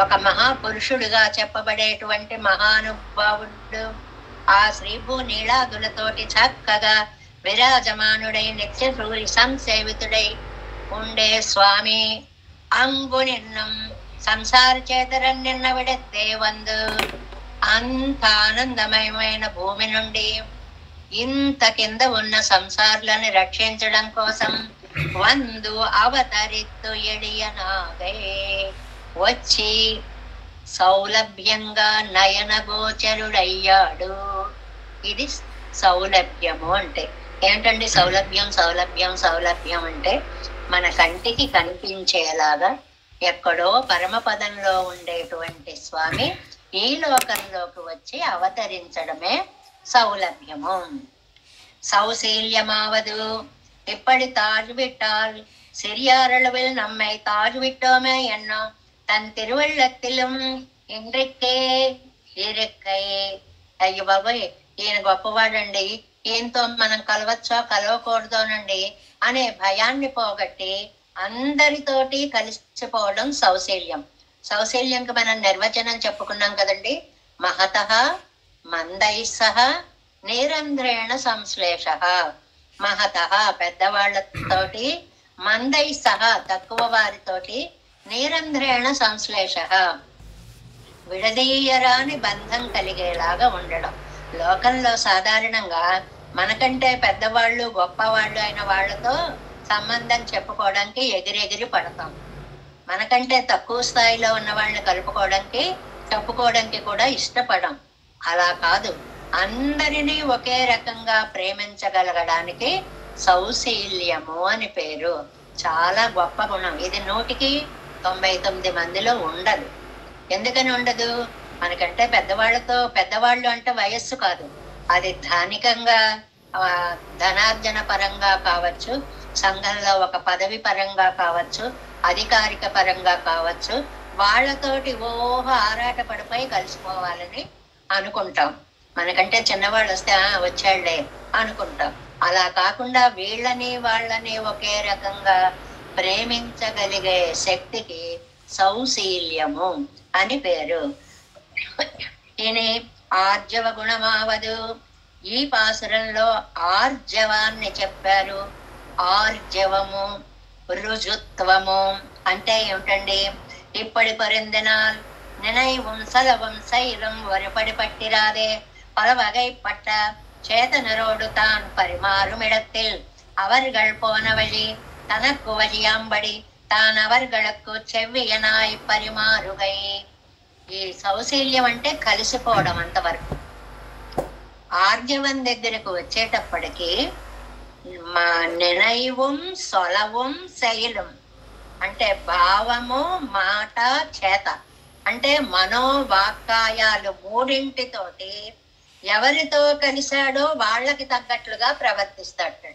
ఒక మహాపురుషుడుగా చెప్పబడేటువంటి మహానుభావుడు ఆ శ్రీభూ నీళాదులతోటి చక్కగా విరాజమానుడై నిత్య సూరి సంసేవితుడై ఉండే స్వామి అంగు నిన్నం సంసార చేతరం నిన్న విడతే వందు. అంత ఆనందమయమైన భూమి నుండి ఇంత కింద ఉన్న సంసారులను రక్షించడం కోసం వందు అవతరిత్తు ఎడియనాగై వచ్చి సౌలభ్యంగా నయన గోచరుడయ్యాడు. ఇది సౌలభ్యము అంటే ఏంటండి? సౌలభ్యం సౌలభ్యం సౌలభ్యం అంటే మన కంటికి కనిపించేలాగా ఎక్కడో పరమపదంలో ఉండేటువంటి స్వామి ఈ లోకంలోకి వచ్చి అవతరించడమే సౌలభ్యము. సౌశీల్యమావదు. இப்படி தாழ் விட்டால் சிறியாரளவில் நம்மை தாழ் விட்டோமே என்னோ தன் திருவள்ளத்திலும் ఇంద్రికే ఇరక్కై. అయ్యో బాబాయ్ ఈయన గొప్పవాడండి, ఈయనతో మనం కలవచ్చో కలవకూడదోనండి అనే భయాన్ని పోగొట్టి అందరితోటి కలిసిపోవడం సౌశీల్యం. సౌశల్యంకి మనం నిర్వచనం చెప్పుకున్నాం కదండి. మహతః మందై సహ నిరంధ్రేణ సంశ్లేష. మహతః పెద్దవాళ్లతోటి, మందై సహ తక్కువ వారితోటి, నిరంధ్రేణ సంశ్లేష విడదీయరాని బంధం కలిగేలాగా ఉండడం. లోకంలో సాధారణంగా మనకంటే పెద్దవాళ్ళు గొప్పవాళ్ళు అయిన వాళ్ళతో సంబంధం చెప్పుకోవడానికి ఎగిరెగిరి పడతాం. మనకంటే తక్కువ స్థాయిలో ఉన్న వాళ్ళని చెప్పుకోవడానికి కూడా ఇష్టపడం. అలా కాదు, అందరినీ ఒకే రకంగా ప్రేమించగలగడానికి సౌశీల్యము అని పేరు. చాలా గొప్ప గుణం ఇది. 100కి 99 మందిలో ఉండదు. ఎందుకని ఉండదు? మనకంటే పెద్దవాళ్ళు అంటే వయస్సు కాదు, అది ధానికంగా ధనార్జన పరంగా కావచ్చు, సంఘంలో ఒక పదవి పరంగా కావచ్చు, అధికారిక పరంగా కావచ్చు, వాళ్ళతోటి ఆరాట పడిపోయి కలిసిపోవాలని అనుకుంటాం. మనకంటే చిన్నవాళ్ళు వస్తే వచ్చాళ్లే అనుకుంటాం. అలా కాకుండా వాళ్ళని ఒకే రకంగా ప్రేమించగలిగే శక్తికి సౌశీల్యము అని పేరు. ఈయన ఆర్జవ గుణమావదు. ఈ పాసురంలో ఆర్జవాన్ని చెప్పారు. ఆర్జవము, రుజుత్వము అంటే ఏమిటండి? ఇప్పటి పరిందినాల్ நினைவும் சலவும் சைலும் ஒருபடி பட்டிராதே பல வகைப்பட்ட சேதனரோடு தான் பரிமாறுமிடத்தில் அவர்கள் போன வழி தனக்கு வழியாம்படி తాను అవర్గళకు చెవ్వియనాయ్ పరిమారుగై. ఈ సౌశీల్యం అంటే కలిసిపోవడం అంతవరకు. ఆర్జవం దగ్గరకు వచ్చేటప్పటికి నినైవం సొలవం శైలం అంటే భావము, మాట, చేత అంటే మనోవాక్కాయాలు మూడింటితోటి ఎవరితో కలిశాడో వాళ్ళకి తగ్గట్లుగా ప్రవర్తిస్తాడు.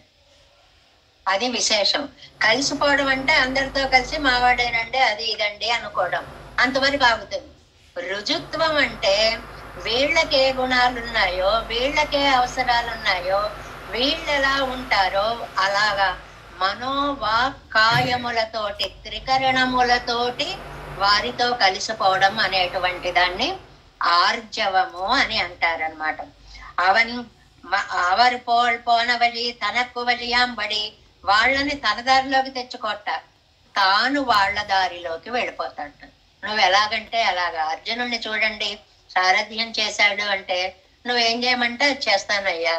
అది విశేషం. కలిసిపోవడం అంటే అందరితో కలిసి మావాడేనండి అది ఇదండి అనుకోవడం, అంతవరకు ఆగుతుంది. రుజుత్వం అంటే వీళ్ళకి ఏ గుణాలున్నాయో, వీళ్ళకే అవసరాలున్నాయో, వీళ్ళు ఎలా ఉంటారో అలాగా మనోవాక్కాయములతోటి, త్రికరణములతోటి వారితో కలిసిపోవడం అనేటువంటి దాన్ని ఆర్జవము అని అంటారనమాట. అవర్ పోన వలి తనకు వలియాంబడి వాళ్ళని తన దారిలోకి తెచ్చుకోట, తాను వాళ్ళ దారిలోకి వెళ్ళిపోతాడు. నువ్వు ఎలాగంటే అలాగా. అర్జునుడిని చూడండి, సారథ్యం చేశాడు అంటే నువ్వేం చేయమంటే అది చేస్తానయ్యా.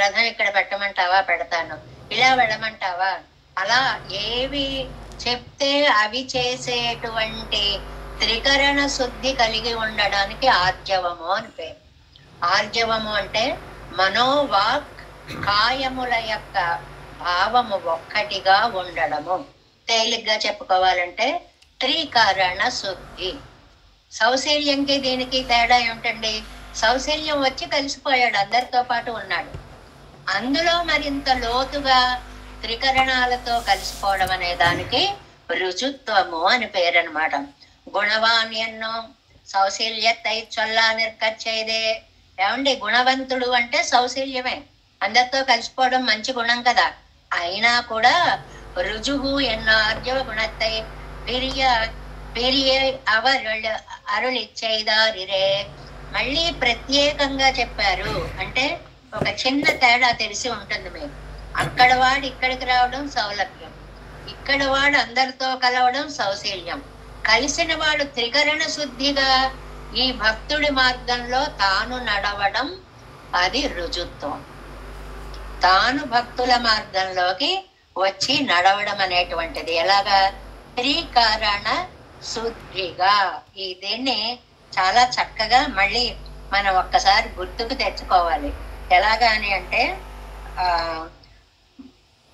రథం ఇక్కడ పెట్టమంటావా పెడతాను, ఇలా వెళ్ళమంటావా, అలా ఏవి చెప్తే అవి చేసేటువంటి త్రికరణ శుద్ధి కలిగి ఉండడానికి ఆర్జవము అని పేరు. ఆర్జవము అంటే మనోవాక్ కాయముల యొక్క భావము ఒక్కటిగా ఉండడము. తేలిగ్గా చెప్పుకోవాలంటే త్రికరణ శుద్ధి. సౌశీల్యంకి దీనికి తేడా ఏమిటండి? సౌశీల్యం వచ్చి కలిసిపోయాడు, అందరితో పాటు ఉన్నాడు. అందులో మరింత లోతుగా త్రికరణాలతో కలిసిపోవడం అనే దానికి రుజుత్వము అని పేరు అనమాట. గుణవాన్ ఎన్నో సౌశీల్యత్తై చొల్లా నిర్కచ్చేదే. ఏమండి, గుణవంతుడు అంటే సౌశీల్యమే. అందరితో కలిసిపోవడం మంచి గుణం కదా. అయినా కూడా రుజువు ఎన్నో ఆర్జవ గుణత్తై పెరియ అరుళిచ్చేదారిరే. మళ్ళీ ప్రత్యేకంగా చెప్పారు అంటే ఒక చిన్న తేడా తెలిసి ఉంటుంది మీకు. అక్కడ వాడు ఇక్కడికి రావడం సౌలభ్యం, ఇక్కడ వాడు అందరితో కలవడం సౌశీల్యం. కలిసిన వాడు త్రికరణ శుద్ధిగా ఈ భక్తుడి మార్గంలో తాను నడవడం అది రుజుత్వం. తాను భక్తుల మార్గంలోకి వచ్చి నడవడం అనేటువంటిది ఎలాగా? త్రికరణ శుద్ధిగా. ఈ దీన్ని చాలా చక్కగా మళ్ళీ మనం ఒక్కసారి గుర్తుకు తెచ్చుకోవాలి. ఎలాగా అని అంటే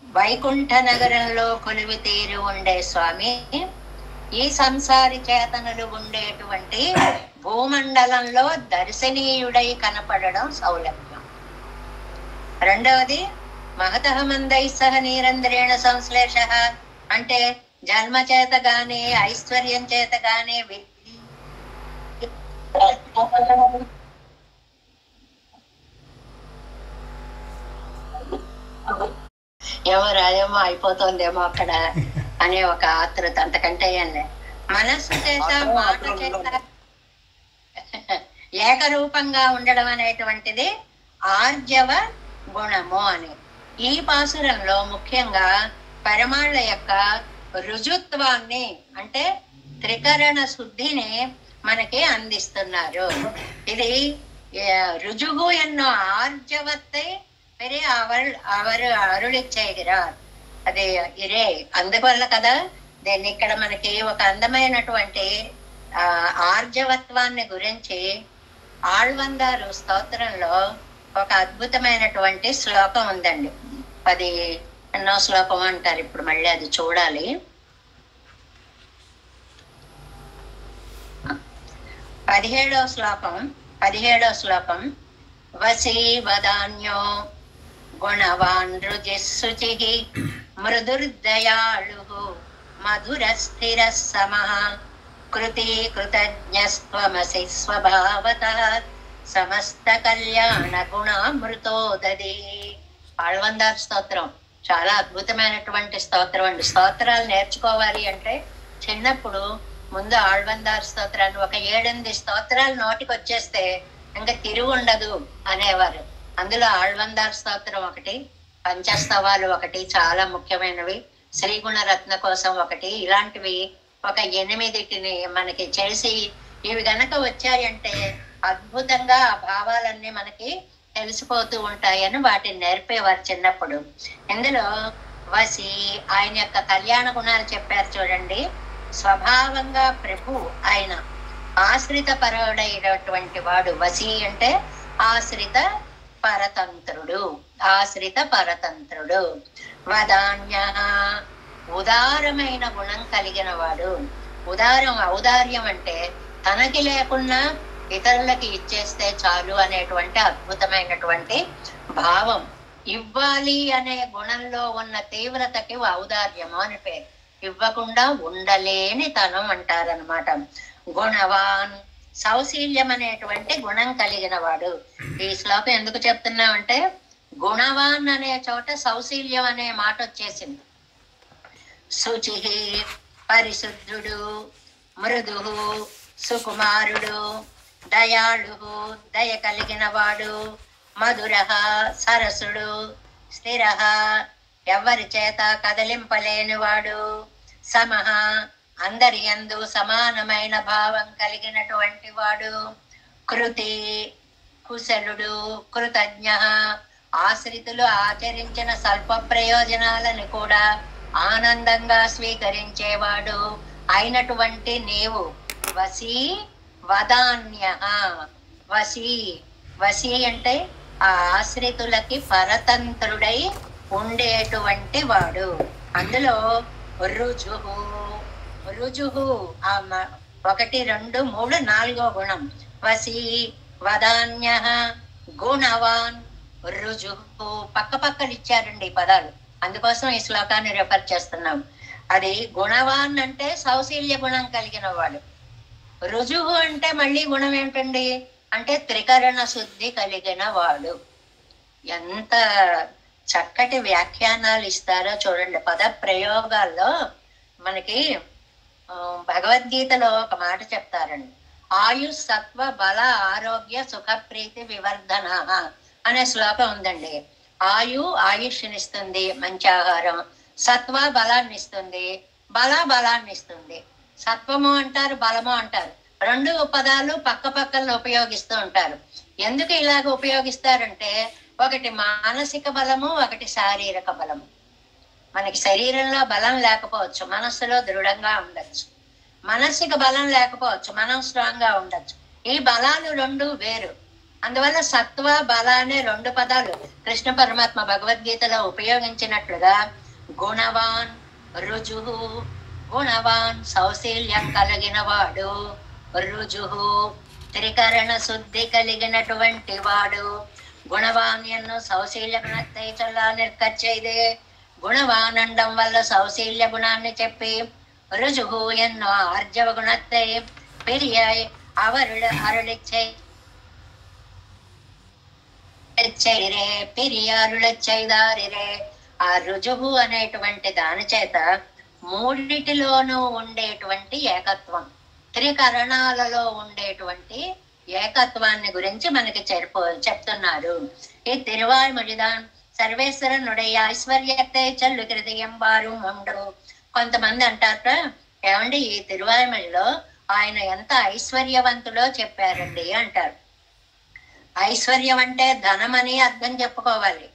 వైకుంఠ నగరంలో కొలువి తీరి ఉండే స్వామి ఈ సంసారి చేతనులు ఉండేటువంటి భూమండలంలో దర్శనీయుడై కనపడడం సౌలభ్యం. రెండవది మహతః మందై సహ నిరంధ్రేణ సంశ్లేష అంటే జన్మ చేత గాని ఐశ్వర్యం చేత గాని ఏమో రాయేమో అయిపోతుందేమో అక్కడ అనే ఒక ఆతృత, అంతకంటే ఏం లే. మనస్సు చేత మాట చేత ఏకరూపంగా ఉండడం అనేటువంటిది ఆర్జవ గుణము అని. ఈ పాసురంలో ముఖ్యంగా పరమాళ్ళ యొక్క రుజుత్వాన్ని అంటే త్రికరణ శుద్ధిని మనకి అందిస్తున్నారు. ఇది రుజువు ఎన్నో ఆర్జవத்தை அவர் అరుళిచ్చేగిరార్, అది ఇరే. అందువల్ల కదా దీన్ని ఇక్కడ మనకి ఒక అందమైనటువంటి ఆర్జవత్వాన్ని గురించి ఆళ్వందారు స్తోత్రంలో ఒక అద్భుతమైనటువంటి శ్లోకం ఉందండి. అది ఎన్నో శ్లోకం అంటారు, ఇప్పుడు మళ్ళీ అది చూడాలి. 17వ శ్లోకం వసీ వదాన్యో గుణవాన్ రుజిశుచి మృదుర్దయాళు మధుర స్థిర సమః కృతి కృతజ్ఞస్త్వమసి స్వభావతః సమస్త కళ్యాణ గుణామృతోదది. ఆళ్వందార్ స్తోత్రం చాలా అద్భుతమైనటువంటి స్తోత్రం అండి. స్తోత్రాలు నేర్చుకోవాలి అంటే చిన్నప్పుడు ముందు ఆళ్వందార్ స్తోత్రాన్ని ఒక 7-8 స్తోత్రాలు నోటికి వచ్చేస్తే ఇంకా తిరుగు ఉండదు అనేవారు. అందులో ఆళ్వందార్ స్తోత్రం ఒకటి, పంచస్తవాలు ఒకటి చాలా ముఖ్యమైనవి, శ్రీగుణరత్న కోసం ఒకటి, ఇలాంటివి ఒక 8టిని మనకి చేసి ఇవి గనక వచ్చాయంటే అద్భుతంగా ఆ భావాలన్నీ మనకి తెలిసిపోతూ ఉంటాయని వాటిని నేర్పేవారు చిన్నప్పుడు. ఇందులో వసి ఆయన యొక్క కళ్యాణ గుణాలు చెప్పారు చూడండి. స్వభావంగా ప్రభు ఆయన ఆశ్రిత పరుడైనటువంటి వాడు. వసి అంటే ఆశ్రిత పరతంత్రుడు, ఆశ్రిత పరతంత్రుడు. వదాన్య ఉదారమైన గుణం కలిగిన వాడు. ఔదార్యం అంటే తనకి లేకున్నా ఇతరులకి ఇచ్చేస్తే చాలు అనేటువంటి అద్భుతమైనటువంటి భావం. ఇవ్వాలి అనే గుణంలో ఉన్న తీవ్రతకి ఔదార్యము అని పేరు. ఇవ్వకుండా ఉండలేని తనం అంటారనమాట. గుణవాన్ సౌశీల్యం అనేటువంటి గుణం కలిగిన వాడు. ఈ శ్లోకం ఎందుకు చెప్తున్నామంటే గుణవాన్ అనే చోట సౌశీల్యం అనే మాట వచ్చేసింది. శుచి పరిశుద్ధుడు, మృదు సుకుమారుడు, దయాళు దయ కలిగిన వాడు, మధుర సరసుడు, స్థిర ఎవరి చేత కదలింపలేని వాడు, సమః అందరి యందు సమానమైన భావం కలిగినటువంటి వాడు, కృతి కుశలుడు, కృతజ్ఞ ఆశ్రితులు ఆచరించిన స్వల్ప ప్రయోజనాలను కూడా ఆనందంగా స్వీకరించేవాడు అయినటువంటి నీవు వసీ వదాన్య. వసి అంటే ఆ ఆశ్రితులకి పరతంత్రుడై ఉండేటువంటి వాడు. అందులో రుజుహు 1, 2, 3, 4వ గుణం వసి వదాన్య గుణవాన్ రుజుహు. పక్కలు ఇచ్చారండి ఈ పదాలు, అందుకోసం ఈ శ్లోకాన్ని రెఫర్ చేస్తున్నాం. అది గుణవాన్ అంటే సౌశీల్య గుణం కలిగిన వాడు. రుజువు అంటే మళ్ళీ గుణం ఏంటండి అంటే త్రికరణ శుద్ధి కలిగిన వాడు. ఎంత చక్కటి వ్యాఖ్యానాలు ఇస్తారో చూడండి. పద ప్రయోగాల్లో మనకి భగవద్గీతలో ఒక మాట చెప్తారండి. ఆయుష్ సత్వ బల ఆరోగ్య సుఖ ప్రీతి వివర్ధన అనే శ్లోకం ఉందండి. ఆయుష్నిస్తుంది మంచి ఆహారం, సత్వ బలాన్ని ఇస్తుంది, బలాన్ని ఇస్తుంది. సత్వము అంటారు, బలము అంటారు. 2 పదాలు పక్కన ఉపయోగిస్తూ ఉంటారు. ఎందుకు ఇలాగ ఉపయోగిస్తారంటే ఒకటి మానసిక బలము, ఒకటి శారీరక బలము. మనకి శరీరంలో బలం లేకపోవచ్చు, మనస్సులో దృఢంగా ఉండొచ్చు. మానసిక బలం లేకపోవచ్చు, మనం స్ట్రాంగ్ గా ఉండొచ్చు. ఈ బలాలు 2 వేరు. అందువల్ల సత్వ బల అనే 2 పదాలు కృష్ణ పరమాత్మ భగవద్గీతలో ఉపయోగించినట్లుగా గుణవాన్ రుజుహు, గుణవాన్ సౌశీల్యం కలిగిన వాడు, రుజుహు త్రికరణ శుద్ధి కలిగినటువంటి వాడు. గుణవాన్యను సౌశీల్య గుణத்தை చొల్లా నిర్కచ్చైదే. గుణవానండం వల్ల సౌశీల్య గుణాన్ని చెప్పి రుజుహు ఎన్నో ఆర్జవ గుణத்தை பெரியாய் అరుళిచ్చే పెరియారుల చైదారిరే. ఆ రుజువు అనేటువంటి దాని చేత మూడిటిలోనూ ఉండేటువంటి ఏకత్వం, త్రికరణాలలో ఉండేటువంటి ఏకత్వాన్ని గురించి మనకి చెప్తున్నారు. ఈ తిరువాయ్మొழிదాన్ సర్వేశ్వరనుడయ్య ఐశ్వర్యతే చల్లు హృదయం వారు ఉండు. కొంతమంది అంటారట, ఏమండి ఈ తిరువాయ్మొழிలో ఆయన ఎంత ఐశ్వర్యవంతులో చెప్పారండి అంటారు. ఐశ్వర్యం అంటే ధనం అని అర్థం చెప్పుకోవాలి.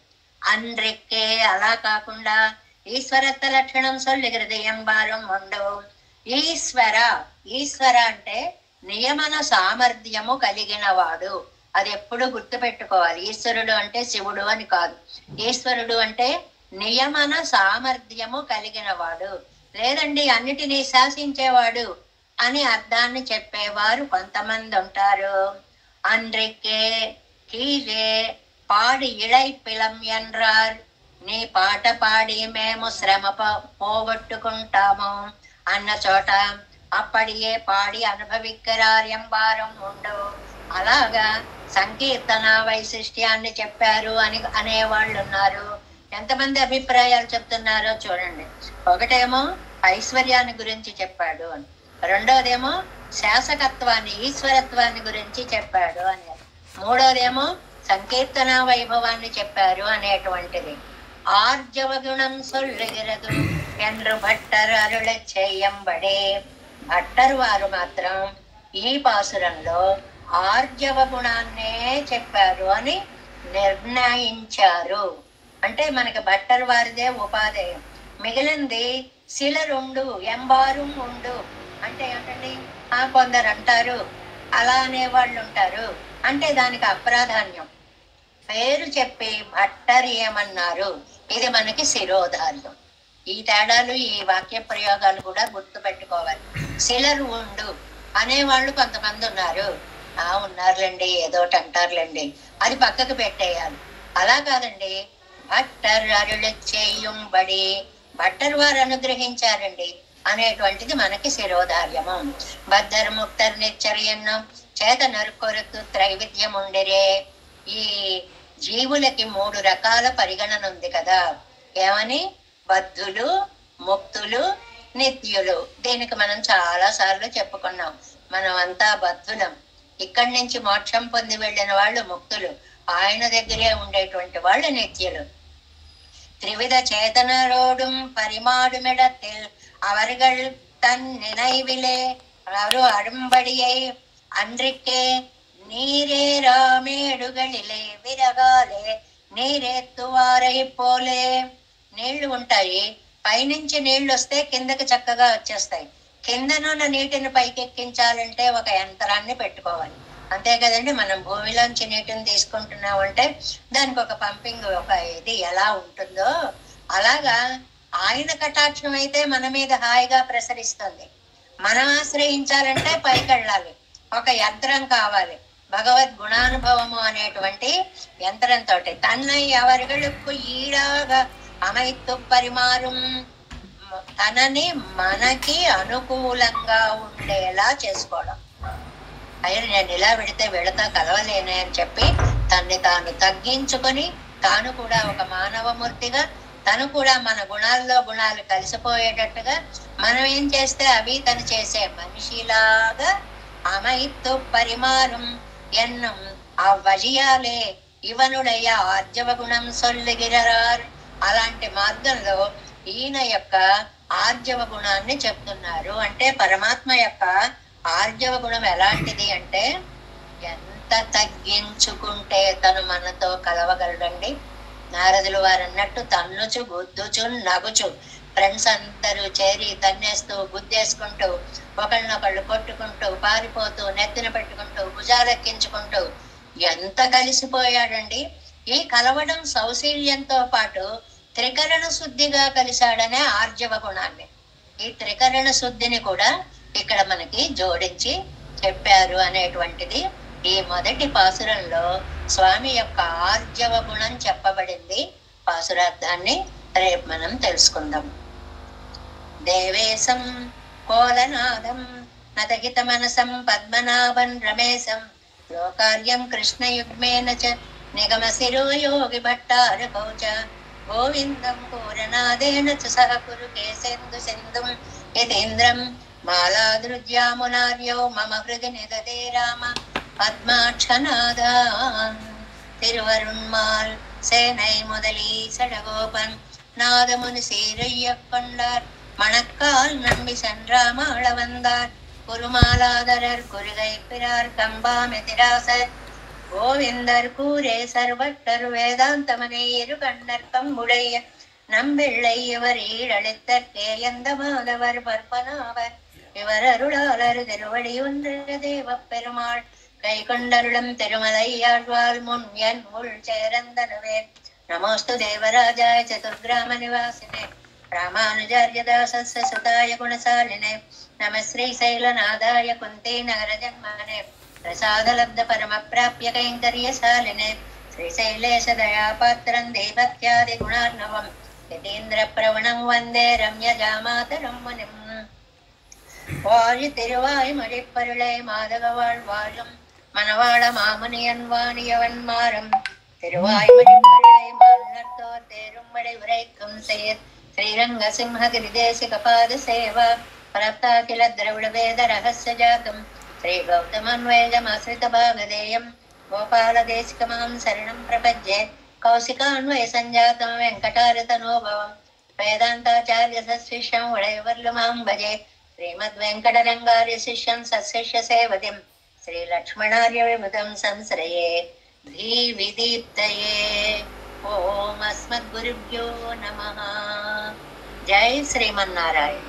అండ్రెక్కే అలా కాకుండా ఈశ్వరత్వ లక్షణం సొల్లి హృదయం భారం ఉండు. ఈశ్వర అంటే నియమన సామర్థ్యము కలిగిన వాడు. అది ఎప్పుడు గుర్తు పెట్టుకోవాలి. ఈశ్వరుడు అంటే శివుడు అని కాదు. ఈశ్వరుడు అంటే నియమన సామర్థ్యము కలిగిన వాడు, లేదండి అన్నిటినీ శాసించేవాడు అని అర్థాన్ని చెప్పేవారు కొంతమంది ఉంటారు. అన్రెక్కే కీరే పాడి ఇళై పిలం ఎన్రార్, నీ పాట పాడి మేము శ్రమ పోగొట్టుకుంటాము అన్న చోట అప్పడియే పాడి అనుభవిక్కరార్ ఎంబారం ఉండు. అలాగా సంకీర్తన వైశిష్ట్యాన్ని చెప్పారు అని అనేవాళ్ళు ఉన్నారు. ఎంతమంది అభిప్రాయాలు చెప్తున్నారో చూడండి. ఒకటేమో ఐశ్వర్యాన్ని గురించి చెప్పాడు అని, రెండోదేమో శాసకత్వాన్ని ఈశ్వరత్వాన్ని గురించి చెప్పాడు అని, మూడోదేమో సంకీర్తన వైభవాన్ని చెప్పారు అనేటువంటిది. ఆర్జవ గుణం సొల్లుగిరదు ఎండ్రు భట్టర్ అరుళ చెయ్యంబడే. భట్టర్ వారు మాత్రం ఈ పాసురంలో ఆర్జవ గుణాన్నే చెప్పారు అని నిర్ణయించారు. అంటే మనకి భట్టర్ వారిదే ఉపాధేయం. మిగిలింది శిలరుండు ఎంబారు ఉండు అంటే ఏంటండి, కొందరు అంటారు అలా అనేవాళ్ళు ఉంటారు. అంటే దానికి అప్రాధాన్యం. పేరు చెప్పి భట్టర్ ఏమన్నారు, ఇది మనకి శిరోధార్యం. ఈ తేడాలు ఈ వాక్య ప్రయోగాలు కూడా గుర్తు పెట్టుకోవాలి. శిలరు ఉండు అనేవాళ్ళు కొంతమంది ఉన్నారు. ఉన్నారులేండి, ఏదోటి అంటారులేండి, అది పక్కకు పెట్టేయాలి. అలా కాదండి, భట్టర్ అరుళ చేయుంబడి, భట్టర్ వారు అనుగ్రహించారండి అనేటువంటిది మనకి శిరోధార్యము. బద్దర్ ముక్తర్ నిశ్చర్యన్నం చేత నరుకొరకు త్రైవిధ్యం ఉండిరే. ఈ జీవులకి 3 రకాల పరిగణన ఉంది కదా. ఏమని? బద్ధులు, ముక్తులు, నిత్యులు. దీనికి మనం చాలా సార్లు చెప్పుకున్నాం. మనం అంతా బద్ధులం. ఇక్కడి నుంచి మోక్షం పొంది వెళ్ళిన వాళ్ళు ముక్తులు, ఆయన దగ్గరే ఉండేటువంటి వాళ్ళు నిత్యులు. త్రివిధ చేతనరోடும் பரிமாடுமிடத்தில் அவர்கள் தன் நினைவிலே ஒரு அடும்படியை அன்றிக்கே நீரே రామేడుగళిలే విరగాలే నీరెత్తువారై పోలే. నీళ్లు ఉంటాయి, పైనుంచి నీళ్లు వస్తే కిందకి చక్కగా వచ్చేస్తాయి. కిందనున్న నీటిని పైకెక్కించాలంటే ఒక యంత్రాన్ని పెట్టుకోవాలి, అంతే కదండి. మనం భూమిలోంచి నీటిని తీసుకుంటున్నామంటే దానికి ఒక పంపింగ్, ఒక ఇది ఎలా ఉంటుందో అలాగా ఆయన కటాక్షం అయితే మన మీద హాయిగా ప్రసరిస్తుంది. మనం ఆశ్రయించాలంటే పైకి వెళ్ళాలి, ఒక యంత్రం కావాలి. భగవద్ గుణానుభవము అనేటువంటి యంత్రంతో తన్నై ఎవరులకు ఈడాగా அமைத்து పరిమారం, తనని మనకి అనుకూలంగా ఉండేలా చేసుకోవడం. అయ్యో నేను ఇలా వెళితే వెళతా కలవలేనే అని చెప్పి తన్ని తాను తగ్గించుకొని, తాను కూడా ఒక మానవమూర్తిగా, తను కూడా మన గుణాల్లో గుణాలు కలిసిపోయేటట్టుగా, మనం ఏం చేస్తే అవి తను చేసే మనిషిలాగా அமைத்து పరిమారం ఎన్నం అవ్వజియాలే ఇవనుడయ్య ఆర్జవ గుణం సొల్లుగిరార్. అలాంటి మార్గంలో ఈయన యొక్క ఆర్జవ గుణాన్ని చెప్తున్నారు. అంటే పరమాత్మ యొక్క ఆర్జవ గుణం ఎలాంటిది అంటే, ఎంత తగ్గించుకుంటే తను మనతో కలవగలడండి. నారదులు వారు అన్నట్టు తన్నుచు గుద్దుచు నగుచు ఫ్రెండ్స్ అందరూ చేరి తన్నేస్తూ గుద్దేసుకుంటూ ఒకళ్ళనొకళ్ళు కొట్టుకుంటూ పారిపోతూ నెత్తిన పెట్టుకుంటూ భుజాలెక్కించుకుంటూ ఎంత కలిసిపోయాడండి. ఈ కలవడం సౌశీల్యంతో పాటు త్రికరణ శుద్ధిగా కలిశాడనే ఆర్జవ గుణాన్ని, ఈ త్రికరణ శుద్ధిని కూడా ఇక్కడ మనకి జోడించి చెప్పారు అనేటువంటిది ఈ మొదటి పాసురంలో స్వామి యొక్క ఆర్జవ గుణం చెప్పబడింది. పాసురార్థాన్ని రేపు మనం తెలుసుకుందాం. దేవేశం కోలనాదం నతహిత మనసం పద్మనాభం రమేశం లోకార్యం కృష్ణయుగ్మేన చ నిగమ శిరో యోగి భట్టారకౌచ గోవిందం పూరనాదేన చ సహ కురు కేశేందు సింధుం యతేంద్రం మాలాదృజ్యామునార్యో మమ హృది నిదతే రామ పద్మాక్షనాదాన్. తిరువరుణ్మాల్ சேனை முதலி சடகோபன் நாதமுனி சீரையக் கொண்டார் மணக்கால் நம்பி சென்றாமாள வந்தார் குருமாலாதரர் குருகை பிறார் கம்பாமெதிராசர் கோவிந்தர் கூரே சர்வட்டர் வேதாந்தமனை இரு கண்ணர்க்கம் உடைய நம்பிள்ளை இவர் ஈழளித்தற்கே எந்த மாதவர் பற்பனாவர் இவர் அருளாளர் திருவடி ஒன்று தேவ பெருமாள் கை கொண்டருளும் திருமலையாழ்வாள் முன் என் உள் சேரந்தனவே. நமோஸ்து தேவராஜாய சதுர்கிராம நிவாசினே ராமானுஜார்யதாசஸ்ய சுதாய குணசாலினே நம ஸ்ரீசைலநாதாய குந்தே நகர ஜன்மனே பிரசாதலப்த பரம பிராப்ய கைங்கரியசாலினே ஸ்ரீசைலேஷ தயாபாத்திரம் தேவத்யாதி குணார்ணவம் யதீந்திர பிரவணம் வந்தே ரம்ய ஜாமாதரம் முனிம். வாழி திருவாய் மொழிப்பருளை மாதகவாழ் வாழும் மணவாள மாமுனியன் வாணியவன் மாறும் திருவாய் மொழிப்பருளை மாநர்த்தோர் தேரும் மழை உரைக்கும் செயற் ஸ்ரீரங்க சிம்ஹகிரி தேசிக பாத சேவா பரப்தாகில திரவிட வேத ரகஸ்ய ஜாதம் ஸ்ரீ கௌதமன்வேஜமாசிரித பாகதேயம் கோபால தேசிகமாம் சரணம் பிரபஜ்யே கௌசிகான்வய சஞ்சாதம் வெங்கடாரதனோபவம் வேதாந்தாச்சார்ய சத்சிஷ்யம் உடையவர்லுமாம் பஜே శ్రీమద్ వెంకటరంగార్య శిష్యం సశిష్య సేవతిం శ్రీ లక్ష్మణార్య విముదం సంశ్రయే ధీ విదీప్తయే. ఓం అస్మద్గురుభ్యో నమః. జై శ్రీమన్నారాయణ.